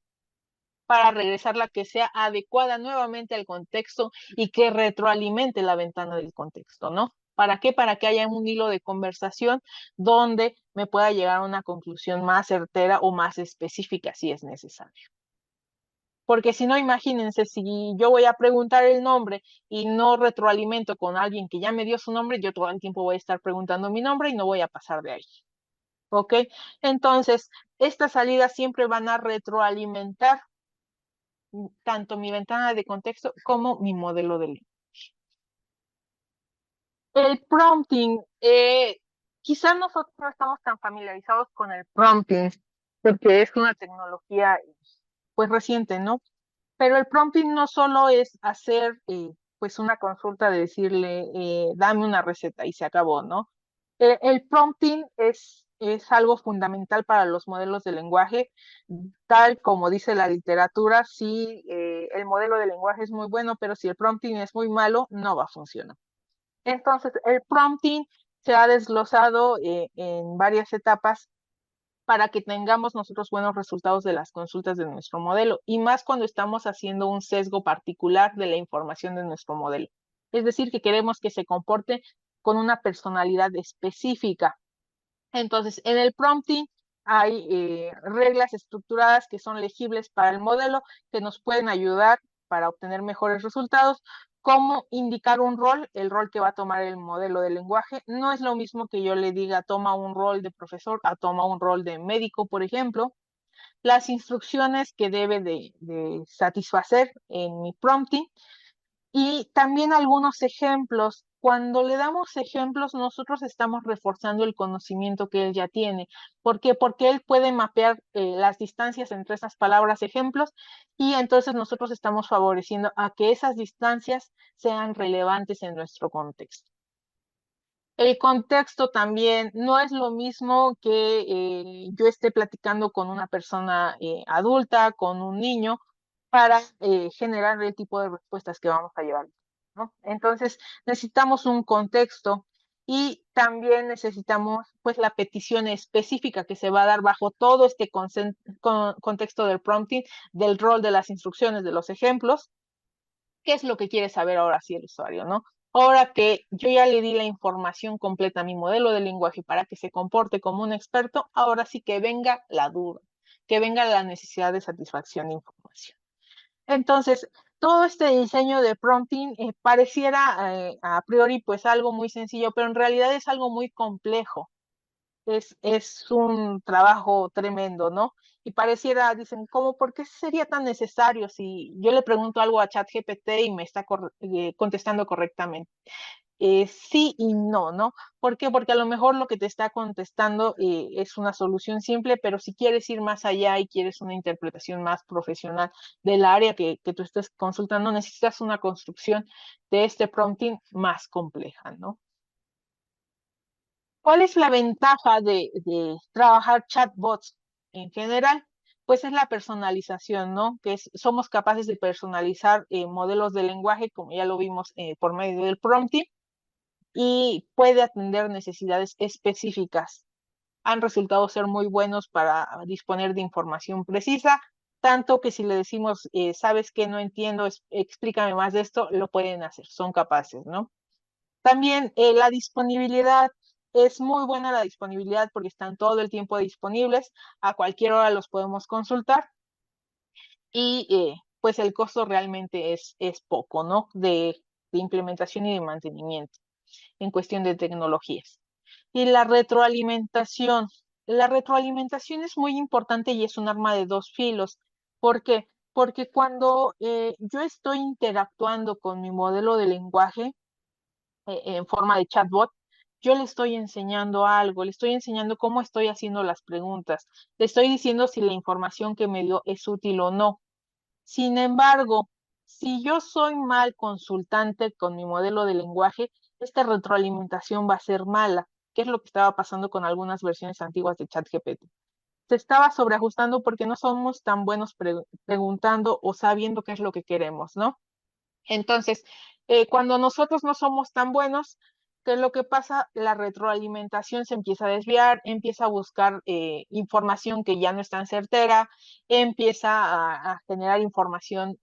Speaker 2: para regresar la que sea adecuada nuevamente al contexto y que retroalimente la ventana del contexto, ¿no? ¿Para qué? Para que haya un hilo de conversación donde me pueda llegar a una conclusión más certera o más específica si es necesario. Porque si no, imagínense, si yo voy a preguntar el nombre y no retroalimento con alguien que ya me dio su nombre, yo todo el tiempo voy a estar preguntando mi nombre y no voy a pasar de ahí. ¿Ok? Entonces, estas salidas siempre van a retroalimentar tanto mi ventana de contexto como mi modelo de lenguaje. El prompting, quizás nosotros no estamos tan familiarizados con el prompting, porque es una tecnología pues reciente, ¿no? Pero el prompting no solo es hacer pues una consulta de decirle, dame una receta y se acabó, ¿no? El prompting es algo fundamental para los modelos de lenguaje, tal como dice la literatura, si el modelo de lenguaje es muy bueno, pero si el prompting es muy malo, no va a funcionar. Entonces, el prompting se ha desglosado en varias etapas para que tengamos nosotros buenos resultados de las consultas de nuestro modelo, y más cuando estamos haciendo un sesgo particular de la información de nuestro modelo. Es decir, que queremos que se comporte con una personalidad específica. Entonces, en el prompting hay reglas estructuradas que son legibles para el modelo, que nos pueden ayudar para obtener mejores resultados, como indicar un rol, el rol que va a tomar el modelo de lenguaje. No es lo mismo que yo le diga toma un rol de profesor a toma un rol de médico, por ejemplo. Las instrucciones que debe de satisfacer en mi prompting y también algunos ejemplos. Cuando le damos ejemplos, nosotros estamos reforzando el conocimiento que él ya tiene. ¿Por qué? Porque él puede mapear las distancias entre esas palabras ejemplos, y entonces nosotros estamos favoreciendo a que esas distancias sean relevantes en nuestro contexto. El contexto también no es lo mismo que yo esté platicando con una persona adulta, con un niño, para generar el tipo de respuestas que vamos a llevar, ¿no? Entonces, necesitamos un contexto y también necesitamos pues la petición específica que se va a dar bajo todo este contexto del prompting, del rol de las instrucciones, de los ejemplos. ¿Qué es lo que quiere saber ahora sí el usuario, no? Ahora que yo ya le di la información completa a mi modelo de lenguaje para que se comporte como un experto, ahora sí que venga la duda, que venga la necesidad de satisfacción de información. Entonces, todo este diseño de prompting pareciera a priori pues algo muy sencillo, pero en realidad es algo muy complejo. Es un trabajo tremendo, ¿no? Y pareciera, dicen, ¿cómo, por qué sería tan necesario si yo le pregunto algo a ChatGPT y me está contestando correctamente? Sí y no, ¿no? ¿Por qué? Porque a lo mejor lo que te está contestando es una solución simple, pero si quieres ir más allá y quieres una interpretación más profesional del área que tú estés consultando, necesitas una construcción de este prompting más compleja, ¿no? ¿Cuál es la ventaja de trabajar chatbots en general? Pues es la personalización, ¿no? Somos capaces de personalizar modelos de lenguaje, como ya lo vimos por medio del prompting, y puede atender necesidades específicas. Han resultado ser muy buenos para disponer de información precisa, tanto que si le decimos, ¿sabes qué? No entiendo, explícame más de esto, lo pueden hacer, son capaces, ¿no? También la disponibilidad, es muy buena la disponibilidad porque están todo el tiempo disponibles, a cualquier hora los podemos consultar, y pues el costo realmente es poco, ¿no? De implementación y de mantenimiento en cuestión de tecnologías. Y la retroalimentación es muy importante y es un arma de dos filos. ¿Por qué? Porque cuando yo estoy interactuando con mi modelo de lenguaje, en forma de chatbot, yo le estoy enseñando algo, le estoy enseñando cómo estoy haciendo las preguntas, le estoy diciendo si la información que me dio es útil o no. Sin embargo, si yo soy mal consultante con mi modelo de lenguaje, esta retroalimentación va a ser mala, que es lo que estaba pasando con algunas versiones antiguas de ChatGPT. Se estaba sobreajustando porque no somos tan buenos preguntando o sabiendo qué es lo que queremos, ¿no? Entonces, cuando nosotros no somos tan buenos, ¿qué es lo que pasa? La retroalimentación se empieza a desviar, empieza a buscar información que ya no es tan certera, empieza a generar información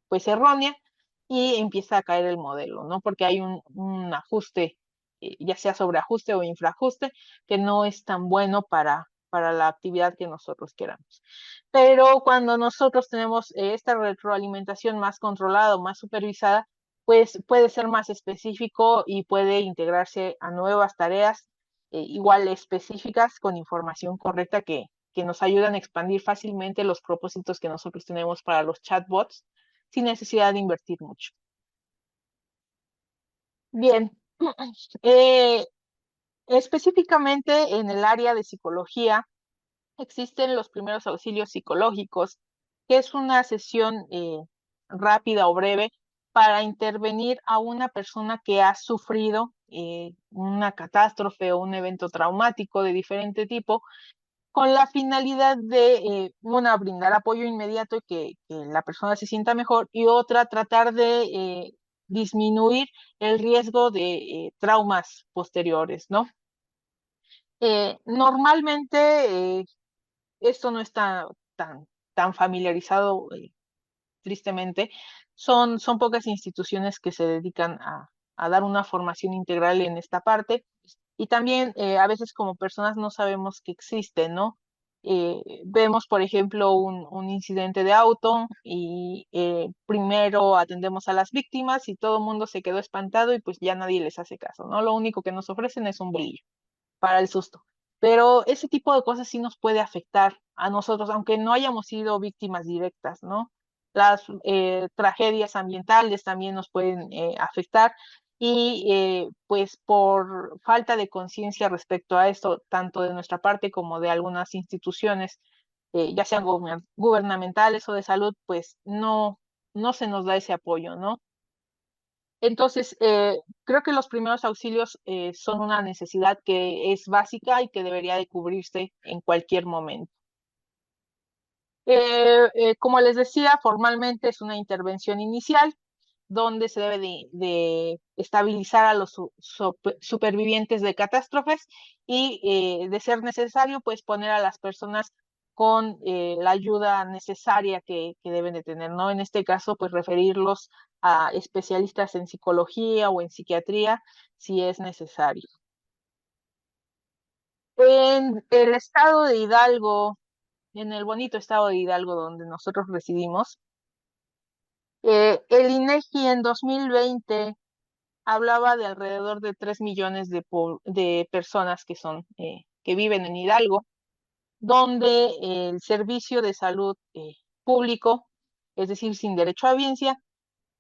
Speaker 2: pues errónea, y empieza a caer el modelo, ¿no? Porque hay un ajuste, ya sea sobreajuste o infraajuste, que no es tan bueno para la actividad que nosotros queramos. Pero cuando nosotros tenemos esta retroalimentación más controlada o más supervisada, pues puede ser más específico y puede integrarse a nuevas tareas igual específicas con información correcta que nos ayudan a expandir fácilmente los propósitos que nosotros tenemos para los chatbots sin necesidad de invertir mucho. Bien, eh, específicamente en el área de psicología existen los primeros auxilios psicológicos, que es una sesión rápida o breve para intervenir a una persona que ha sufrido una catástrofe o un evento traumático de diferente tipo, con la finalidad de, una, brindar apoyo inmediato y que la persona se sienta mejor, y otra, tratar de disminuir el riesgo de traumas posteriores, ¿no? Normalmente esto no está tan familiarizado, tristemente. Son pocas instituciones que se dedican a dar una formación integral en esta parte. Y también a veces como personas no sabemos que existe, ¿no? Vemos, por ejemplo, un incidente de auto y primero atendemos a las víctimas y todo el mundo se quedó espantado y pues ya nadie les hace caso, ¿no? Lo único que nos ofrecen es un bolillo para el susto. Pero ese tipo de cosas sí nos puede afectar a nosotros, aunque no hayamos sido víctimas directas, ¿no? Las tragedias ambientales también nos pueden afectar y pues por falta de conciencia respecto a esto, tanto de nuestra parte como de algunas instituciones, ya sean gubernamentales o de salud, pues no se nos da ese apoyo, ¿no? Entonces, creo que los primeros auxilios son una necesidad que es básica y que debería de cubrirse en cualquier momento. Como les decía, formalmente es una intervención inicial donde se debe de estabilizar a los supervivientes de catástrofes y, de ser necesario, pues poner a las personas con la ayuda necesaria que deben de tener, ¿no? En este caso, pues referirlos a especialistas en psicología o en psiquiatría si es necesario. En el estado de Hidalgo, en el bonito estado de Hidalgo donde nosotros residimos, el INEGI en 2020 hablaba de alrededor de 3 millones de personas que viven en Hidalgo, donde el servicio de salud público, es decir, sin derecho a audiencia,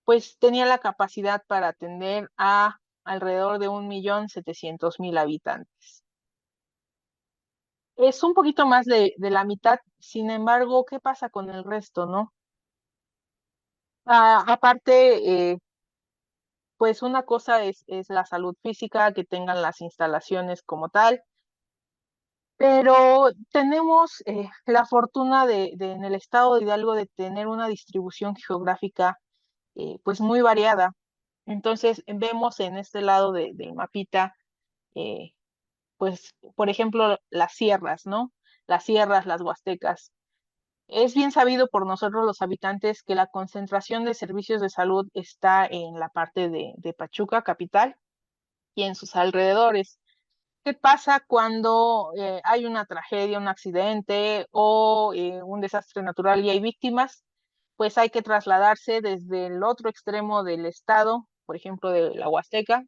Speaker 2: pues tenía la capacidad para atender a alrededor de 1.700.000 habitantes. Es un poquito más de la mitad, sin embargo, ¿qué pasa con el resto, no? Aparte, pues una cosa es la salud física, que tengan las instalaciones como tal, pero tenemos la fortuna en el estado de Hidalgo de tener una distribución geográfica pues muy variada. Entonces vemos en este lado del mapita, eh, pues por ejemplo las sierras, ¿no? Las sierras, las huastecas. Es bien sabido por nosotros los habitantes que la concentración de servicios de salud está en la parte de Pachuca, capital, y en sus alrededores. ¿Qué pasa cuando hay una tragedia, un accidente o un desastre natural y hay víctimas? Pues hay que trasladarse desde el otro extremo del estado, por ejemplo, de la Huasteca,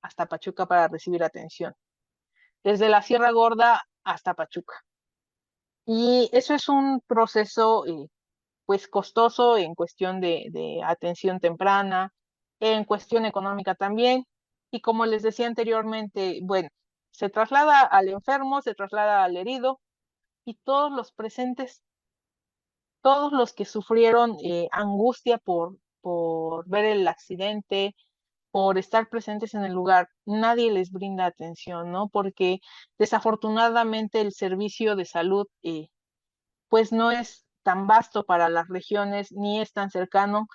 Speaker 2: hasta Pachuca para recibir atención. Desde la Sierra Gorda hasta Pachuca. Y eso es un proceso pues costoso en cuestión de atención temprana, en cuestión económica también. Y como les decía anteriormente, bueno, se traslada al enfermo, se traslada al herido y todos los presentes, todos los que sufrieron angustia por ver el accidente, por estar presentes en el lugar, nadie les brinda atención, ¿no? Porque desafortunadamente el servicio de salud pues no es tan vasto para las regiones, ni es tan cercano,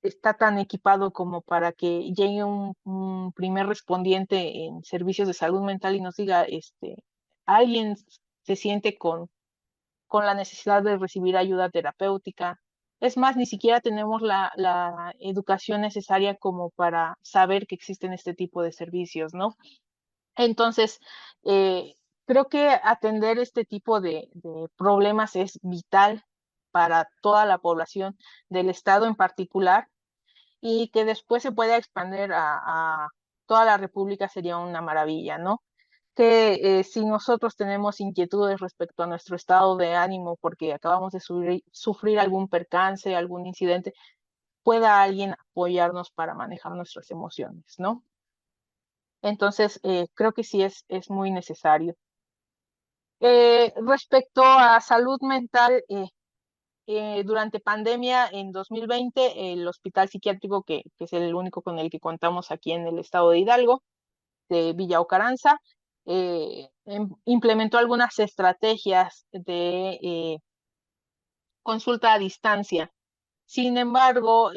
Speaker 2: está tan equipado como para que llegue un primer respondiente en servicios de salud mental y nos diga, alguien se siente con la necesidad de recibir ayuda terapéutica. Es más, ni siquiera tenemos la educación necesaria como para saber que existen este tipo de servicios, ¿no? Entonces, Creo que atender este tipo de problemas es vital para toda la población del estado en particular, y que después se pueda expandir a toda la República sería una maravilla, ¿no? Que si nosotros tenemos inquietudes respecto a nuestro estado de ánimo porque acabamos de sufrir algún percance, algún incidente, pueda alguien apoyarnos para manejar nuestras emociones, ¿no? Entonces, creo que sí es muy necesario. Respecto a salud mental, durante pandemia en 2020, el hospital psiquiátrico, que es el único con el que contamos aquí en el estado de Hidalgo, de Villa Ocaranza, implementó algunas estrategias de consulta a distancia. Sin embargo,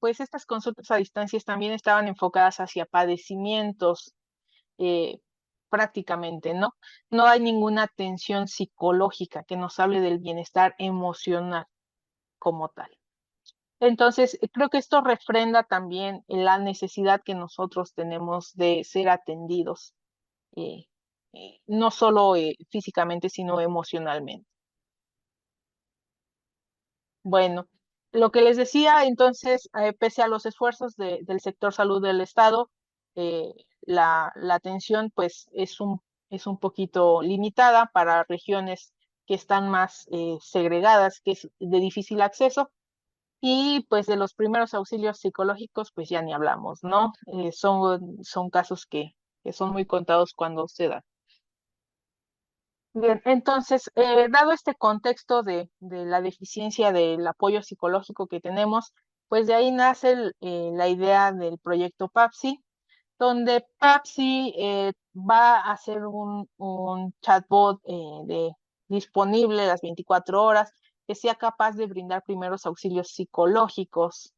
Speaker 2: pues estas consultas a distancia también estaban enfocadas hacia padecimientos, eh, prácticamente, ¿no? No hay ninguna atención psicológica que nos hable del bienestar emocional como tal. Entonces, creo que esto refrenda también la necesidad que nosotros tenemos de ser atendidos, eh, no solo físicamente, sino emocionalmente. Bueno, lo que les decía, entonces, pese a los esfuerzos del sector salud del Estado, la atención pues es un poquito limitada para regiones que están más segregadas, que es de difícil acceso. Y pues de los primeros auxilios psicológicos, pues ya ni hablamos, ¿no? Son casos que son muy contados cuando se dan. Bien, entonces, dado este contexto de la deficiencia del apoyo psicológico que tenemos, pues de ahí nace la idea del proyecto PAPSI, donde PAPSI va a ser un chatbot disponible las 24 horas, que sea capaz de brindar primeros auxilios psicológicos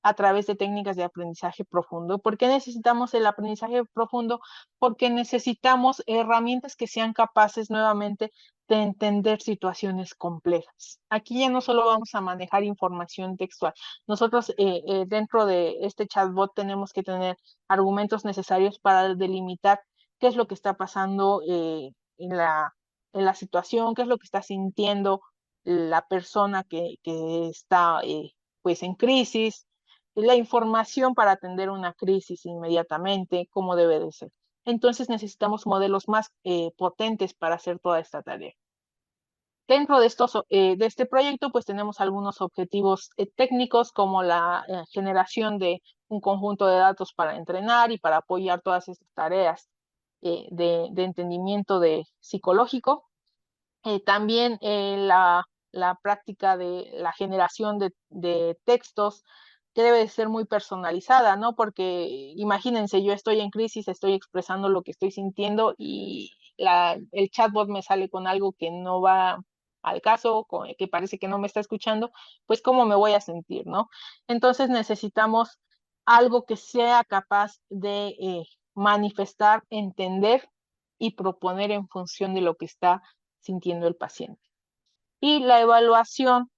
Speaker 2: a través de técnicas de aprendizaje profundo. ¿Por qué necesitamos el aprendizaje profundo? Porque necesitamos herramientas que sean capaces nuevamente de entender situaciones complejas. Aquí ya no solo vamos a manejar información textual. Nosotros dentro de este chatbot tenemos que tener argumentos necesarios para delimitar qué es lo que está pasando en la situación, qué es lo que está sintiendo la persona que está pues en crisis, la información para atender una crisis inmediatamente, como debe de ser. Entonces necesitamos modelos más potentes para hacer toda esta tarea. Dentro de este proyecto, pues tenemos algunos objetivos técnicos como la generación de un conjunto de datos para entrenar y para apoyar todas estas tareas de entendimiento psicológico. También la práctica de la generación de textos que debe de ser muy personalizada, ¿no? Porque imagínense, yo estoy en crisis, estoy expresando lo que estoy sintiendo y el chatbot me sale con algo que no va al caso, que parece que no me está escuchando, pues cómo me voy a sentir, ¿no? Entonces necesitamos algo que sea capaz de manifestar, entender y proponer en función de lo que está sintiendo el paciente. Y la evaluación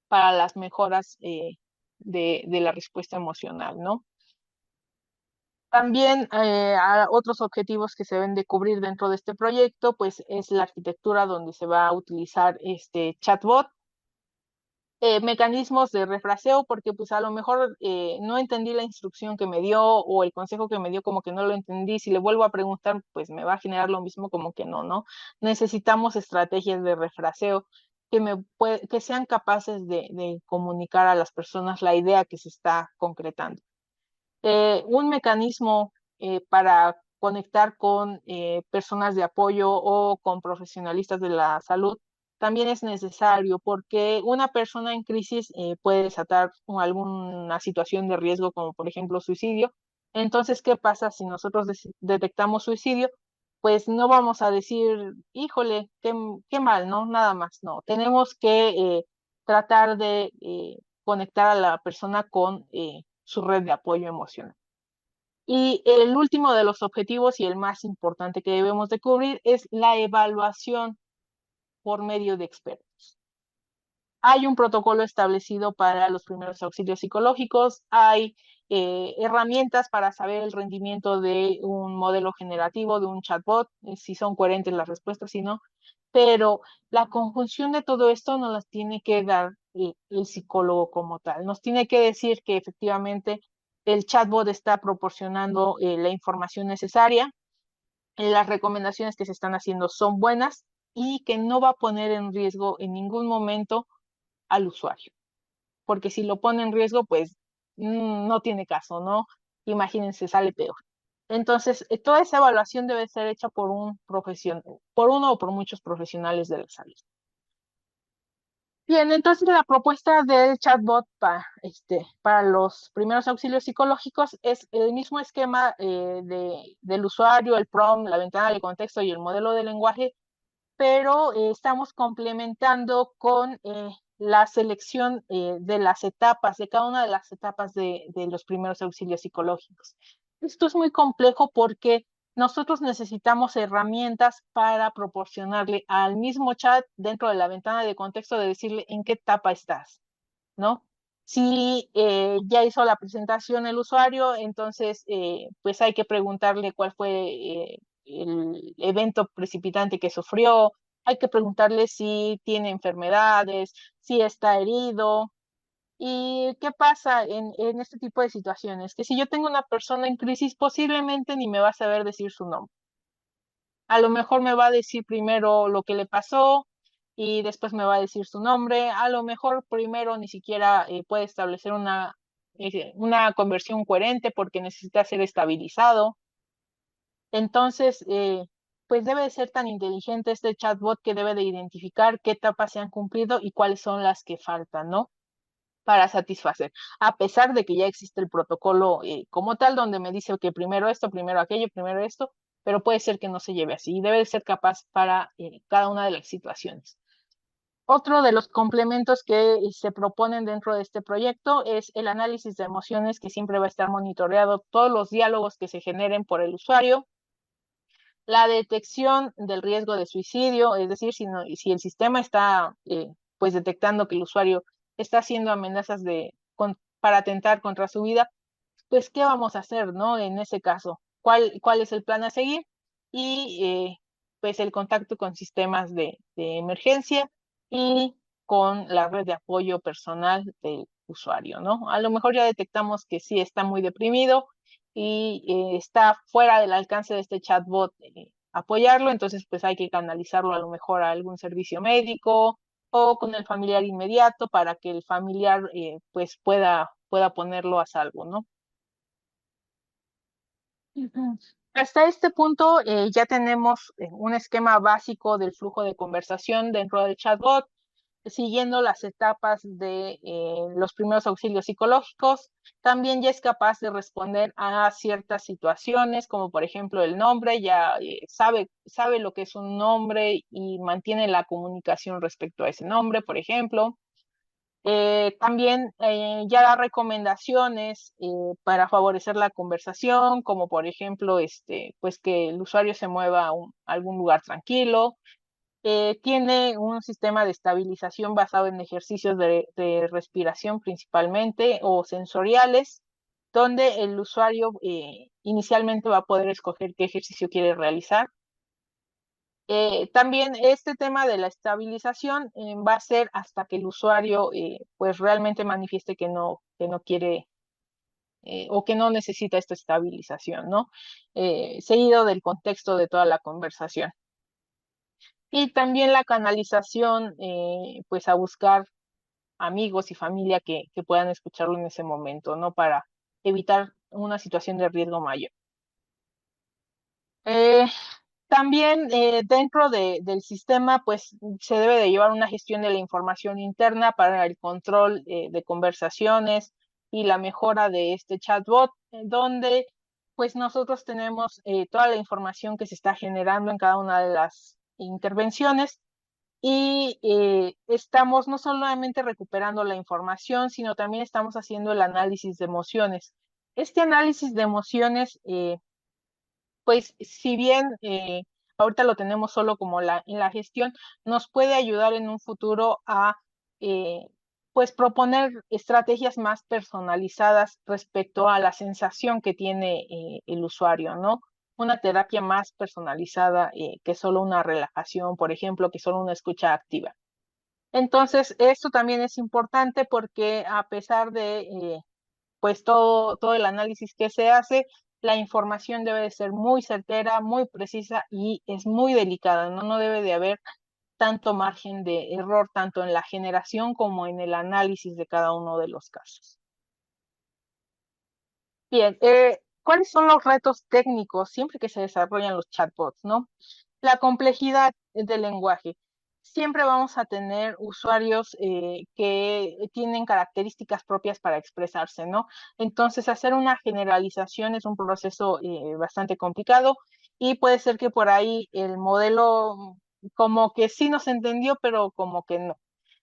Speaker 2: para las mejoras de la respuesta emocional, ¿no? También otros objetivos que se deben de cubrir dentro de este proyecto, pues es la arquitectura donde se va a utilizar este chatbot, mecanismos de refraseo, porque pues a lo mejor no entendí la instrucción que me dio o el consejo que me dio como que no lo entendí. Si le vuelvo a preguntar, pues me va a generar lo mismo como que no, ¿no? Necesitamos estrategias de refraseo que sean capaces de comunicar a las personas la idea que se está concretando. Un mecanismo para conectar con personas de apoyo o con profesionalistas de la salud también es necesario, porque una persona en crisis puede desatar alguna situación de riesgo, como por ejemplo suicidio. Entonces, ¿qué pasa si nosotros detectamos suicidio? Pues no vamos a decir, híjole, qué mal, ¿no? Nada más, no. Tenemos que tratar de conectar a la persona con su red de apoyo emocional. Y el último de los objetivos y el más importante que debemos de cubrir es la evaluación por medio de expertos. Hay un protocolo establecido para los primeros auxilios psicológicos, hay herramientas para saber el rendimiento de un modelo generativo, de un chatbot, si son coherentes las respuestas, si no, pero la conjunción de todo esto nos las tiene que dar el psicólogo como tal. Nos tiene que decir que efectivamente el chatbot está proporcionando la información necesaria, las recomendaciones que se están haciendo son buenas y que no va a poner en riesgo en ningún momento al usuario. Porque si lo pone en riesgo, pues no tiene caso, ¿no? Imagínense, sale peor. Entonces, toda esa evaluación debe ser hecha por un profesional, por uno o por muchos profesionales de la salud. Bien, entonces la propuesta del chatbot para los primeros auxilios psicológicos es el mismo esquema del usuario, el prompt, la ventana de contexto y el modelo de lenguaje, pero estamos complementando con la selección de las etapas, de cada una de las etapas de los primeros auxilios psicológicos. Esto es muy complejo porque nosotros necesitamos herramientas para proporcionarle al mismo chat dentro de la ventana de contexto de decirle en qué etapa estás, ¿no? Si ya hizo la presentación el usuario, entonces pues hay que preguntarle cuál fue el evento precipitante que sufrió, hay que preguntarle si tiene enfermedades, si está herido. ¿Y qué pasa en este tipo de situaciones? Que si yo tengo una persona en crisis, posiblemente ni me va a saber decir su nombre. A lo mejor me va a decir primero lo que le pasó y después me va a decir su nombre. A lo mejor primero ni siquiera puede establecer una conversión coherente porque necesita ser estabilizado. Entonces, pues debe de ser tan inteligente este chatbot que debe de identificar qué etapas se han cumplido y cuáles son las que faltan, ¿no? Para satisfacer, a pesar de que ya existe el protocolo como tal, donde me dice que primero esto, primero aquello, primero esto, pero puede ser que no se lleve así y debe de ser capaz para cada una de las situaciones. Otro de los complementos que se proponen dentro de este proyecto es el análisis de emociones, que siempre va a estar monitoreado todos los diálogos que se generen por el usuario, la detección del riesgo de suicidio, es decir, si el sistema está pues detectando que el usuario está haciendo amenazas para atentar contra su vida, pues ¿qué vamos a hacer, no? En ese caso, ¿cuál es el plan a seguir? Y pues el contacto con sistemas de emergencia y con la red de apoyo personal del usuario, ¿no? A lo mejor ya detectamos que sí está muy deprimido y está fuera del alcance de este chatbot apoyarlo, entonces pues hay que canalizarlo a lo mejor a algún servicio médico o con el familiar inmediato para que el familiar pues pueda ponerlo a salvo, ¿no? Ujú. Hasta este punto ya tenemos un esquema básico del flujo de conversación dentro del chatbot, siguiendo las etapas de los primeros auxilios psicológicos. También ya es capaz de responder a ciertas situaciones, como por ejemplo el nombre, ya sabe lo que es un nombre y mantiene la comunicación respecto a ese nombre, por ejemplo. También ya da recomendaciones para favorecer la conversación, como por ejemplo, pues que el usuario se mueva a algún lugar tranquilo. Tiene un sistema de estabilización basado en ejercicios de respiración principalmente o sensoriales, donde el usuario inicialmente va a poder escoger qué ejercicio quiere realizar. También este tema de la estabilización va a ser hasta que el usuario pues realmente manifieste que no quiere o que no necesita esta estabilización, ¿no? Seguido del contexto de toda la conversación. Y también la canalización pues a buscar amigos y familia que puedan escucharlo en ese momento, ¿no? Para evitar una situación de riesgo mayor. Eh, También dentro del sistema, pues se debe de llevar una gestión de la información interna para el control de conversaciones y la mejora de este chatbot, donde pues nosotros tenemos toda la información que se está generando en cada una de las intervenciones y estamos no solamente recuperando la información, sino también estamos haciendo el análisis de emociones. Este análisis de emociones pues si bien ahorita lo tenemos solo como en la gestión, nos puede ayudar en un futuro a eh, pues proponer estrategias más personalizadas respecto a la sensación que tiene el usuario, ¿no? Una terapia más personalizada que solo una relajación, por ejemplo, que solo una escucha activa. Entonces, esto también es importante porque a pesar de pues todo el análisis que se hace, la información debe de ser muy certera, muy precisa y es muy delicada, ¿no? No debe de haber tanto margen de error, tanto en la generación como en el análisis de cada uno de los casos. Bien, ¿cuáles son los retos técnicos siempre que se desarrollan los chatbots, no? La complejidad del lenguaje. Siempre vamos a tener usuarios que tienen características propias para expresarse, ¿no? Entonces, hacer una generalización es un proceso bastante complicado y puede ser que por ahí el modelo como que sí nos entendió, pero como que no.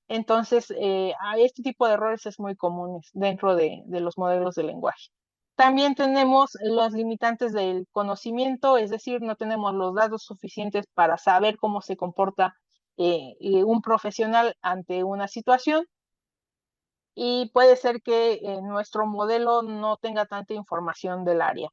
Speaker 2: Entonces, a este tipo de errores es muy comunes dentro de los modelos de lenguaje. También tenemos los limitantes del conocimiento, es decir, no tenemos los datos suficientes para saber cómo se comporta un profesional ante una situación y puede ser que nuestro modelo no tenga tanta información del área.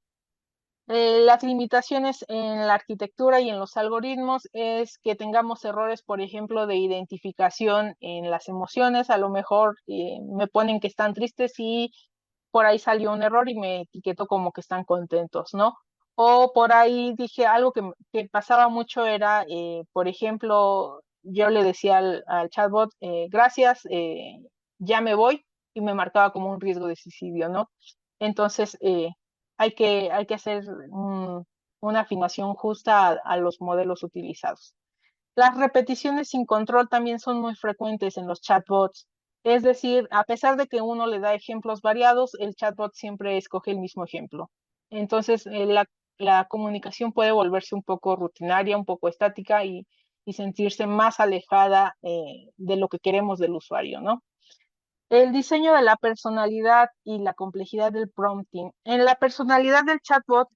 Speaker 2: Las limitaciones en la arquitectura y en los algoritmos es que tengamos errores, por ejemplo, de identificación en las emociones. A lo mejor me ponen que están tristes y por ahí salió un error y me etiquetó como que están contentos, ¿no? O por ahí dije algo que pasaba mucho era, por ejemplo, yo le decía al chatbot, gracias, ya me voy, y me marcaba como un riesgo de suicidio, ¿no? Entonces, hay que hacer una afinación justa a los modelos utilizados. Las repeticiones sin control también son muy frecuentes en los chatbots. Es decir, a pesar de que uno le da ejemplos variados, el chatbot siempre escoge el mismo ejemplo. Entonces, la comunicación puede volverse un poco rutinaria, un poco estática y sentirse más alejada de lo que queremos del usuario, ¿no? El diseño de la personalidad y la complejidad del prompting. En la personalidad del chatbot,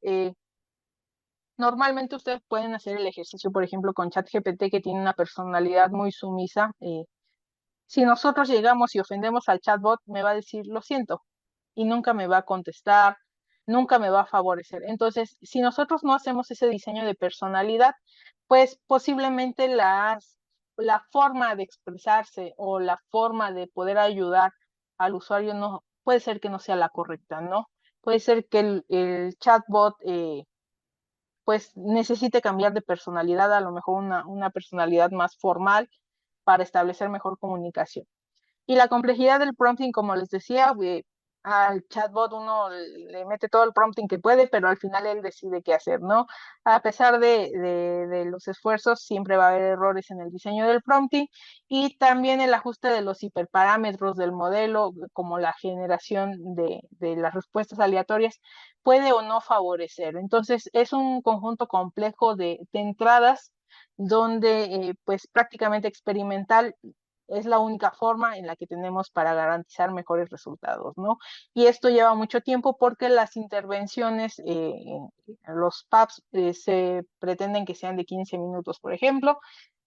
Speaker 2: normalmente ustedes pueden hacer el ejercicio, por ejemplo, con ChatGPT, que tiene una personalidad muy sumisa. Si nosotros llegamos y ofendemos al chatbot, me va a decir, lo siento, y nunca me va a contestar, nunca me va a favorecer. Entonces, si nosotros no hacemos ese diseño de personalidad, pues posiblemente la forma de expresarse o la forma de poder ayudar al usuario no puede ser que no sea la correcta, ¿no? Puede ser que el chatbot pues necesite cambiar de personalidad, a lo mejor una personalidad más formal para establecer mejor comunicación. Y la complejidad del prompting, como les decía, al chatbot uno le mete todo el prompting que puede, pero al final él decide qué hacer, ¿no? A pesar de los esfuerzos, siempre va a haber errores en el diseño del prompting y también el ajuste de los hiperparámetros del modelo, como la generación de las respuestas aleatorias, puede o no favorecer. Entonces, es un conjunto complejo de entradas donde pues prácticamente experimental es la única forma en la que tenemos para garantizar mejores resultados, ¿no? Y esto lleva mucho tiempo porque las intervenciones, los PAPs se pretenden que sean de 15 minutos, por ejemplo,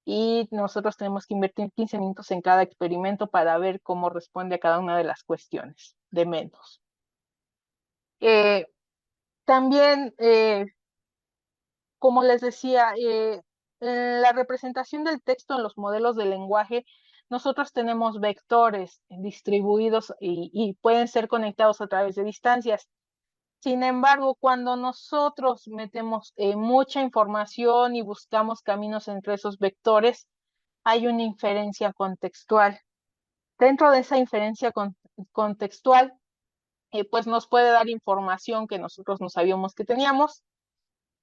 Speaker 2: y nosotros tenemos que invertir 15 minutos en cada experimento para ver cómo responde a cada una de las cuestiones, de menos. Eh, también, como les decía, la representación del texto en los modelos de lenguaje, nosotros tenemos vectores distribuidos y pueden ser conectados a través de distancias. Sin embargo, cuando nosotros metemos mucha información y buscamos caminos entre esos vectores, hay una inferencia contextual. Dentro de esa inferencia contextual, pues nos puede dar información que nosotros no sabíamos que teníamos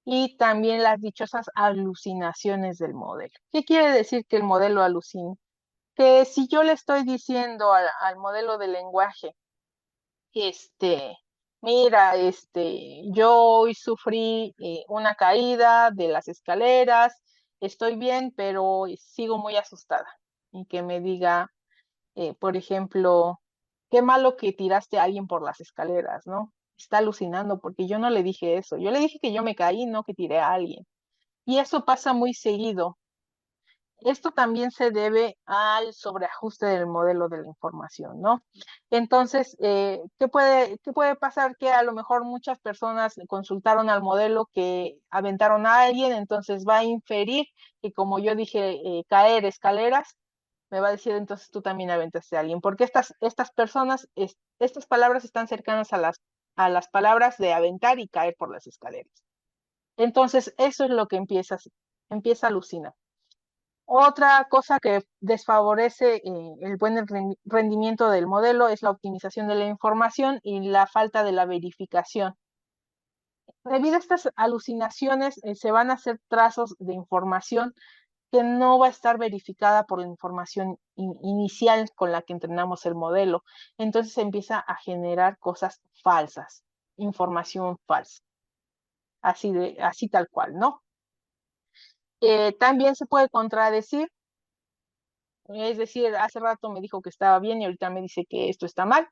Speaker 2: y también las dichosas alucinaciones del modelo. ¿Qué quiere decir que el modelo alucina? Que si yo le estoy diciendo al modelo de lenguaje, este, mira, yo hoy sufrí una caída de las escaleras, estoy bien, pero sigo muy asustada. Y que me diga, por ejemplo, qué malo que tiraste a alguien por las escaleras, ¿no? Está alucinando porque yo no le dije eso. Yo le dije que yo me caí, no que tiré a alguien. Y eso pasa muy seguido. Esto también se debe al sobreajuste del modelo de la información, ¿no? Entonces, qué puede pasar? Que a lo mejor muchas personas consultaron al modelo que aventaron a alguien, entonces va a inferir que como yo dije, caer escaleras, me va a decir entonces tú también aventaste a alguien, porque estas personas, estas palabras están cercanas a las palabras de aventar y caer por las escaleras. Entonces, eso es lo que empieza a alucinar. Otra cosa que desfavorece el buen rendimiento del modelo es la optimización de la información y la falta de la verificación. Debido a estas alucinaciones, se van a hacer trazos de información que no va a estar verificada por la información inicial con la que entrenamos el modelo. Entonces se empieza a generar cosas falsas, información falsa, así tal cual, ¿no? También se puede contradecir. Es decir, hace rato me dijo que estaba bien y ahorita me dice que esto está mal.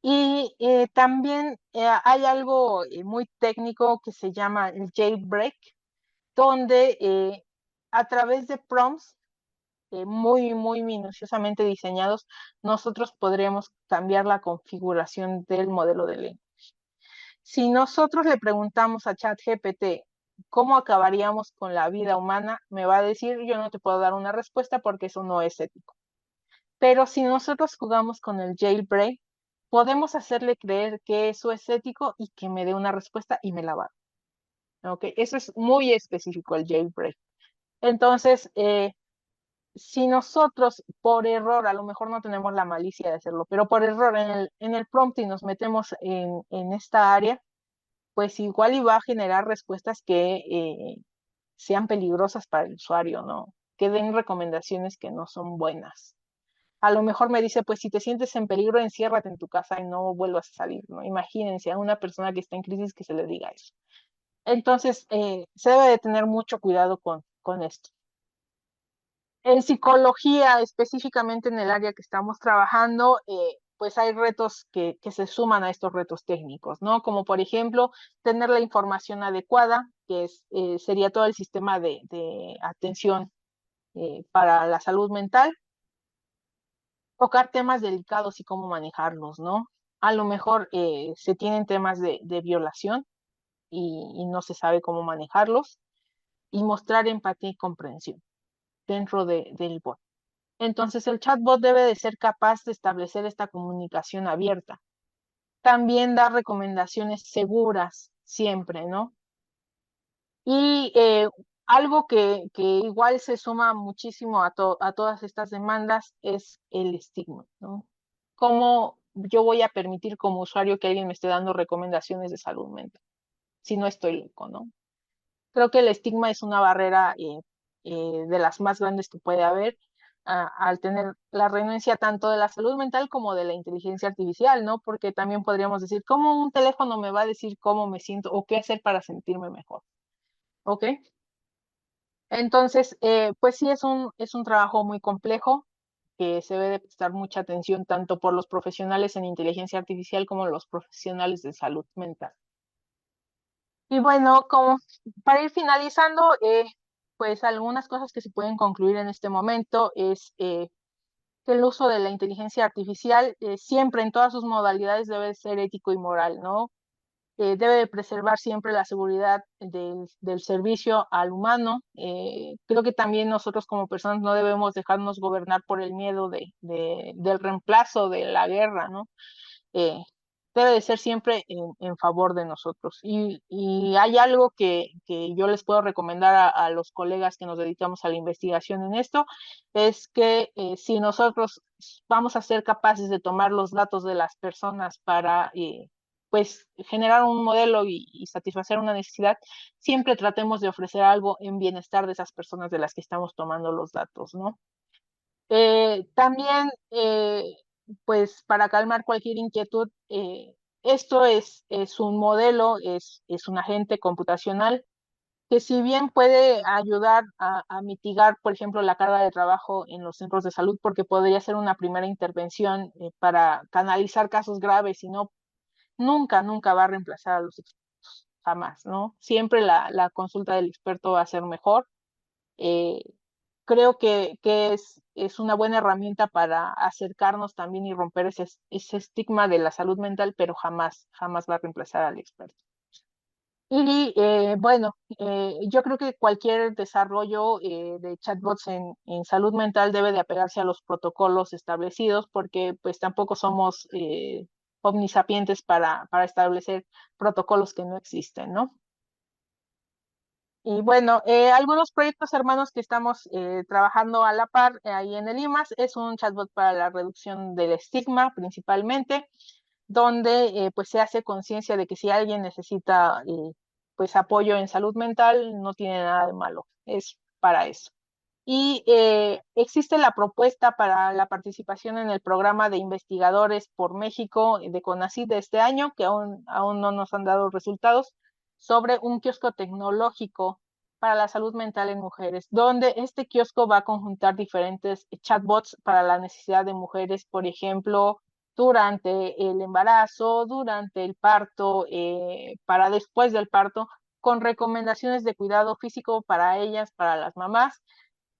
Speaker 2: Y también hay algo muy técnico que se llama el jailbreak, donde a través de prompts muy minuciosamente diseñados, nosotros podremos cambiar la configuración del modelo de lengua. Si nosotros le preguntamos a ChatGPT cómo acabaríamos con la vida humana, me va a decir, yo no te puedo dar una respuesta porque eso no es ético. Pero si nosotros jugamos con el jailbreak, podemos hacerle creer que eso es ético y que me dé una respuesta y me la va. ¿Ok? Eso es muy específico el jailbreak. Entonces, si nosotros por error, a lo mejor no tenemos la malicia de hacerlo, pero por error en el prompt y nos metemos en esta área, pues igual iba a generar respuestas que sean peligrosas para el usuario, ¿no? Que den recomendaciones que no son buenas. A lo mejor me dice, pues si te sientes en peligro, enciérrate en tu casa y no vuelvas a salir, ¿no? Imagínense a una persona que está en crisis que se le diga eso. Entonces, se debe de tener mucho cuidado con esto. En psicología, específicamente en el área que estamos trabajando, pues hay retos que se suman a estos retos técnicos, ¿no? Como por ejemplo, tener la información adecuada, que sería todo el sistema de atención para la salud mental, tocar temas delicados y cómo manejarlos, ¿no? A lo mejor se tienen temas de violación y no se sabe cómo manejarlos, y mostrar empatía y comprensión dentro del bot. Entonces el chatbot debe de ser capaz de establecer esta comunicación abierta. También dar recomendaciones seguras siempre, ¿no? Y algo que igual se suma muchísimo a todas estas demandas es el estigma, ¿no? ¿Cómo yo voy a permitir como usuario que alguien me esté dando recomendaciones de salud mental si no estoy loco, ¿no? Creo que el estigma es una barrera de las más grandes que puede haber al tener la renuncia tanto de la salud mental como de la inteligencia artificial, ¿no? Porque también podríamos decir, ¿cómo un teléfono me va a decir cómo me siento o qué hacer para sentirme mejor? ¿Ok? Entonces, pues sí, es un trabajo muy complejo que se debe de prestar mucha atención tanto por los profesionales en inteligencia artificial como los profesionales de salud mental. Y bueno, como para ir finalizando, pues algunas cosas que se pueden concluir en este momento es que el uso de la inteligencia artificial siempre en todas sus modalidades debe ser ético y moral, ¿no? Debe de preservar siempre la seguridad del servicio al humano. Creo que también nosotros como personas no debemos dejarnos gobernar por el miedo del reemplazo de la guerra, ¿no? eh, Debe de ser siempre en favor de nosotros. Y hay algo que yo les puedo recomendar a los colegas que nos dedicamos a la investigación en esto, es que si nosotros vamos a ser capaces de tomar los datos de las personas para pues generar un modelo y satisfacer una necesidad, siempre tratemos de ofrecer algo en bienestar de esas personas de las que estamos tomando los datos, ¿no? También, pues para calmar cualquier inquietud, esto es un modelo, es un agente computacional que si bien puede ayudar a mitigar, por ejemplo, la carga de trabajo en los centros de salud, porque podría ser una primera intervención para canalizar casos graves, y no, nunca va a reemplazar a los expertos, jamás, ¿no? Siempre la consulta del experto va a ser mejor. creo que es una buena herramienta para acercarnos también y romper ese estigma de la salud mental, pero jamás, jamás va a reemplazar al experto. Y bueno, yo creo que cualquier desarrollo de chatbots en salud mental debe de apegarse a los protocolos establecidos, porque pues tampoco somos omnisapientes para establecer protocolos que no existen, ¿no? Y bueno, algunos proyectos hermanos que estamos trabajando a la par ahí en el IMAS es un chatbot para la reducción del estigma principalmente, donde pues se hace conciencia de que si alguien necesita pues apoyo en salud mental, no tiene nada de malo, es para eso. Y existe la propuesta para la participación en el programa de investigadores por México de CONACYT de este año, que aún no nos han dado resultados, sobre un kiosco tecnológico para la salud mental en mujeres, donde este kiosco va a conjuntar diferentes chatbots para la necesidad de mujeres, por ejemplo, durante el embarazo, durante el parto, para después del parto, con recomendaciones de cuidado físico para ellas, para las mamás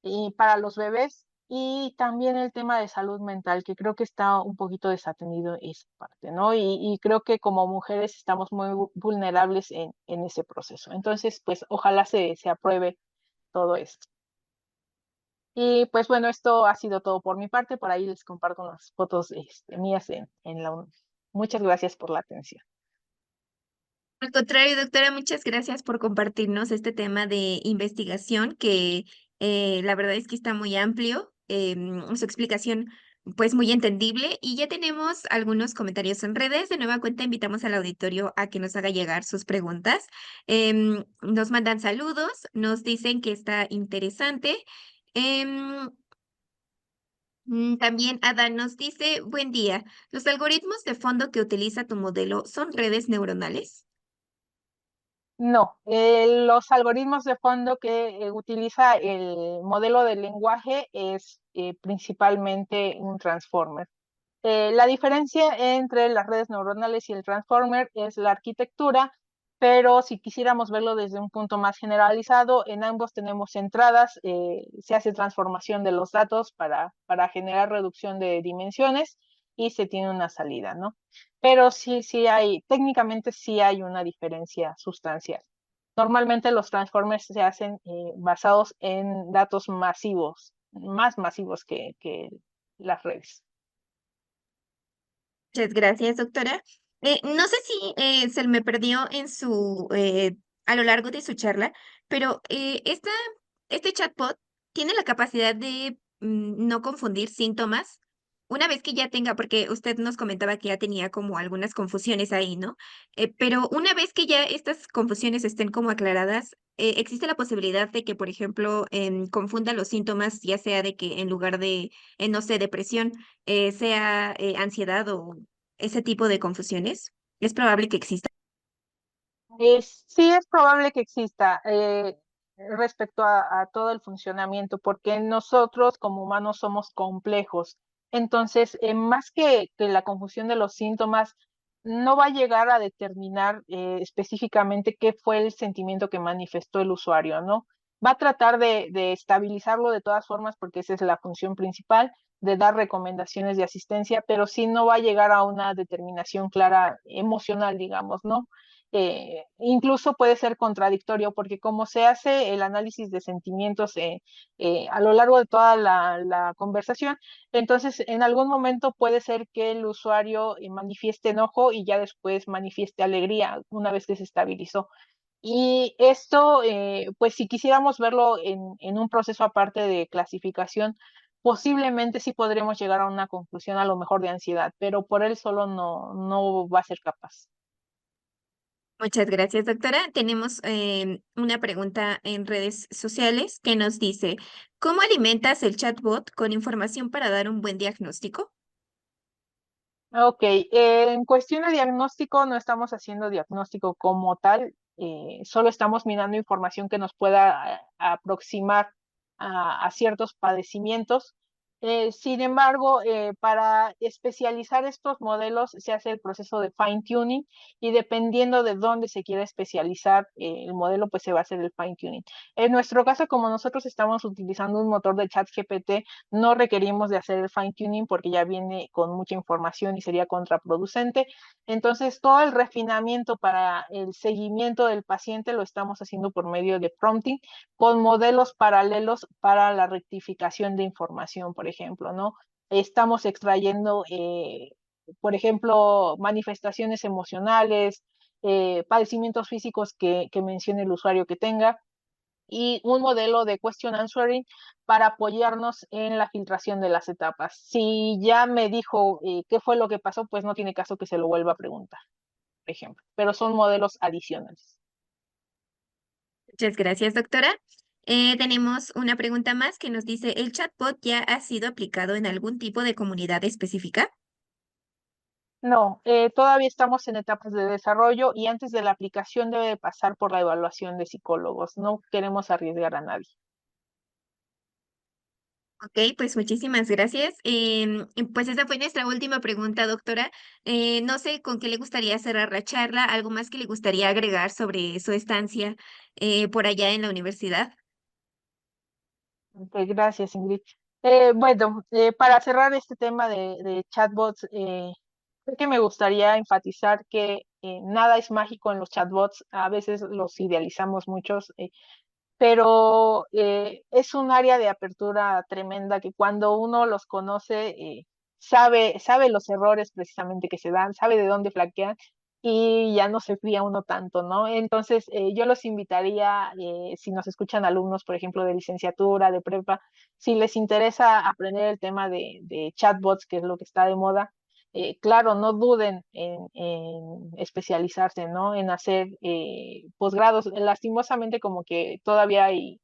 Speaker 2: y para los bebés, y también el tema de salud mental, que creo que está un poquito desatendido esa parte, ¿no? Y creo que como mujeres estamos muy vulnerables en ese proceso. Entonces, pues ojalá se apruebe todo esto. Y pues bueno, esto ha sido todo por mi parte. Por ahí les comparto unas fotos mías en la UNAM. Muchas gracias por la atención.
Speaker 1: Al contrario, doctora, muchas gracias por compartirnos este tema de investigación que la verdad es que está muy amplio, su explicación pues muy entendible y ya tenemos algunos comentarios en redes. De nueva cuenta invitamos al auditorio a que nos haga llegar sus preguntas. Nos mandan saludos, nos dicen que está interesante. Em, También Adán nos dice, buen día, ¿los algoritmos de fondo que utiliza tu modelo son redes neuronales?
Speaker 2: No, los algoritmos de fondo que utiliza el modelo de lenguaje es principalmente un transformer. La diferencia entre las redes neuronales y el transformer es la arquitectura, pero si quisiéramos verlo desde un punto más generalizado, en ambos tenemos entradas, se hace transformación de los datos para generar reducción de dimensiones y se tiene una salida, ¿no? Pero sí hay, técnicamente sí hay una diferencia sustancial. Normalmente los transformers se hacen basados en datos masivos, más masivos que las redes.
Speaker 1: Muchas gracias, doctora. No sé si se me perdió en a lo largo de su charla, pero este chatbot tiene la capacidad de no confundir síntomas una vez que ya tenga, porque usted nos comentaba que ya tenía como algunas confusiones ahí, ¿no? Pero una vez que ya estas confusiones estén como aclaradas, ¿existe la posibilidad de que, por ejemplo, confunda los síntomas, ya sea de que en lugar de, no sé, depresión, sea ansiedad o ese tipo de confusiones? Es probable que exista.
Speaker 2: Sí es probable que exista respecto a todo el funcionamiento, porque nosotros como humanos somos complejos. Entonces, más que la confusión de los síntomas, no va a llegar a determinar específicamente qué fue el sentimiento que manifestó el usuario, ¿no? Va a tratar de estabilizarlo de todas formas, porque esa es la función principal, de dar recomendaciones de asistencia, pero sí no va a llegar a una determinación clara emocional, digamos, ¿no? Incluso puede ser contradictorio porque como se hace el análisis de sentimientos a lo largo de toda la conversación, entonces en algún momento puede ser que el usuario manifieste enojo y ya después manifieste alegría una vez que se estabilizó. Y esto, pues si quisiéramos verlo en un proceso aparte de clasificación, posiblemente sí podremos llegar a una conclusión a lo mejor de ansiedad, pero por él solo no va a ser capaz.
Speaker 1: Muchas gracias, doctora. Tenemos una pregunta en redes sociales que nos dice, ¿cómo alimentas el chatbot con información para dar un buen diagnóstico?
Speaker 2: Ok, en cuestión de diagnóstico, no estamos haciendo diagnóstico como tal, solo estamos mirando información que nos pueda aproximar a ciertos padecimientos. Sin embargo, para especializar estos modelos se hace el proceso de fine tuning y dependiendo de dónde se quiera especializar el modelo, pues se va a hacer el fine tuning. En nuestro caso, como nosotros estamos utilizando un motor de chat GPT, no requerimos de hacer el fine tuning porque ya viene con mucha información y sería contraproducente. Entonces, todo el refinamiento para el seguimiento del paciente lo estamos haciendo por medio de prompting con modelos paralelos para la rectificación de información, por ejemplo, ¿no? Estamos extrayendo, por ejemplo, manifestaciones emocionales, padecimientos físicos que mencione el usuario que tenga y un modelo de question answering para apoyarnos en la filtración de las etapas. Si ya me dijo qué fue lo que pasó, pues no tiene caso que se lo vuelva a preguntar, por ejemplo, pero son modelos adicionales.
Speaker 1: Muchas gracias, doctora. Tenemos una pregunta más que nos dice, ¿el chatbot ya ha sido aplicado en algún tipo de comunidad específica?
Speaker 2: No, todavía estamos en etapas de desarrollo y antes de la aplicación debe de pasar por la evaluación de psicólogos. No queremos arriesgar a nadie.
Speaker 1: Ok, pues muchísimas gracias. Pues esa fue nuestra última pregunta, doctora. No sé con qué le gustaría cerrar la charla, algo más que le gustaría agregar sobre su estancia por allá en la universidad.
Speaker 2: Ok, gracias, Ingrid. Bueno, para cerrar este tema de chatbots, creo que me gustaría enfatizar que nada es mágico en los chatbots. A veces los idealizamos muchos, pero es un área de apertura tremenda que cuando uno los conoce, sabe los errores precisamente que se dan, sabe de dónde flaquean y ya no se fría uno tanto, ¿no? Entonces, yo los invitaría, si nos escuchan alumnos, por ejemplo, de licenciatura, de prepa, si les interesa aprender el tema de chatbots, que es lo que está de moda, claro, no duden en especializarse, ¿no? En hacer posgrados. Lastimosamente, como que todavía hay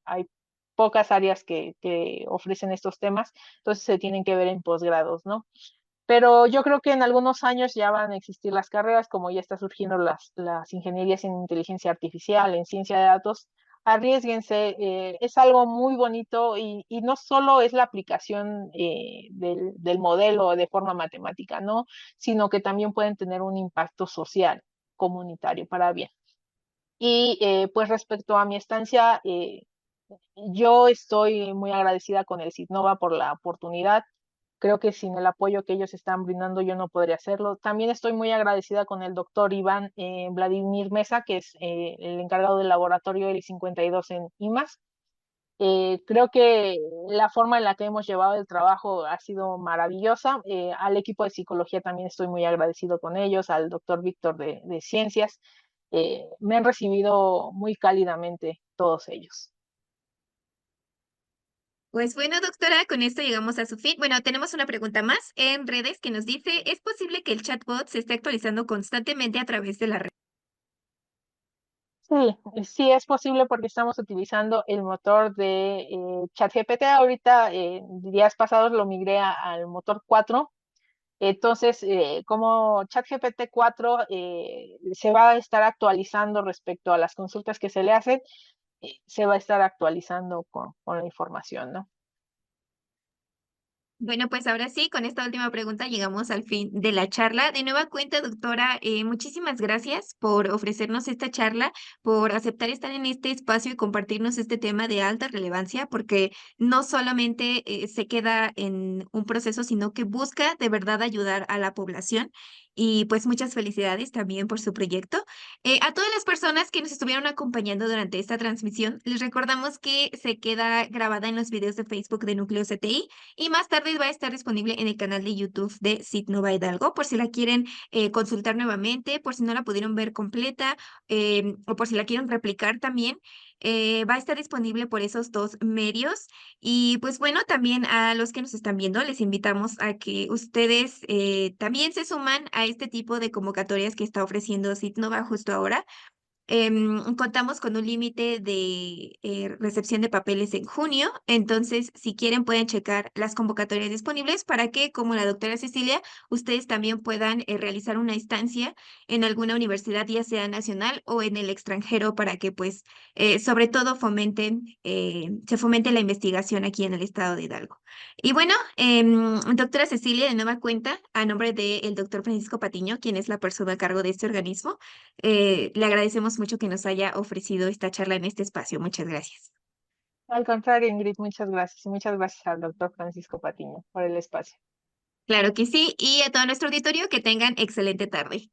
Speaker 2: pocas áreas que ofrecen estos temas, entonces se tienen que ver en posgrados, ¿no? Pero yo creo que en algunos años ya van a existir las carreras, como ya está surgiendo las ingenierías en inteligencia artificial, en ciencia de datos. Arriesguense, es algo muy bonito y no solo es la aplicación del modelo de forma matemática, ¿no? Sino que también pueden tener un impacto social, comunitario, para bien. Y pues respecto a mi estancia, yo estoy muy agradecida con el CITNOVA por la oportunidad. Creo que sin el apoyo que ellos están brindando yo no podría hacerlo. También estoy muy agradecida con el doctor Iván Vladimir Mesa, que es el encargado del laboratorio L52 en IMAS. Creo que la forma en la que hemos llevado el trabajo ha sido maravillosa. Al equipo de psicología también estoy muy agradecido con ellos, al doctor Víctor de Ciencias. Me han recibido muy cálidamente todos ellos.
Speaker 1: Pues bueno, doctora, con esto llegamos a su fin. Bueno, tenemos una pregunta más en redes que nos dice, ¿es posible que el chatbot se esté actualizando constantemente a través de la red?
Speaker 2: Sí, sí es posible porque estamos utilizando el motor de ChatGPT. Ahorita, días pasados lo migré al motor 4. Entonces, como ChatGPT 4 se va a estar actualizando respecto a las consultas que se le hacen, se va a estar actualizando con la información, ¿no?
Speaker 1: Bueno, pues ahora sí, con esta última pregunta llegamos al fin de la charla. De nueva cuenta, doctora, muchísimas gracias por ofrecernos esta charla, por aceptar estar en este espacio y compartirnos este tema de alta relevancia, porque no solamente se queda en un proceso, sino que busca de verdad ayudar a la población. Y pues muchas felicidades también por su proyecto. A todas las personas que nos estuvieron acompañando durante esta transmisión, les recordamos que se queda grabada en los videos de Facebook de Núcleo CTI y más tarde va a estar disponible en el canal de YouTube de Citnova Hidalgo, por si la quieren consultar nuevamente, por si no la pudieron ver completa o por si la quieren replicar también. Va a estar disponible por esos dos medios. Y pues bueno, también a los que nos están viendo, les invitamos a que ustedes también se suman a este tipo de convocatorias que está ofreciendo Citnova justo ahora Contamos con un límite de recepción de papeles en junio, entonces si quieren pueden checar las convocatorias disponibles para que, como la doctora Cecilia, ustedes también puedan realizar una estancia en alguna universidad, ya sea nacional o en el extranjero, para que pues sobre todo se fomente la investigación aquí en el estado de Hidalgo. Y bueno, doctora Cecilia, de nueva cuenta, a nombre del doctor Francisco Patiño, quien es la persona a cargo de este organismo, le agradecemos mucho que nos haya ofrecido esta charla en este espacio. Muchas gracias.
Speaker 2: Al contrario, Ingrid, muchas gracias y muchas gracias al doctor Francisco Patiño por el espacio.
Speaker 1: Claro que sí, y a todo nuestro auditorio que tengan excelente tarde.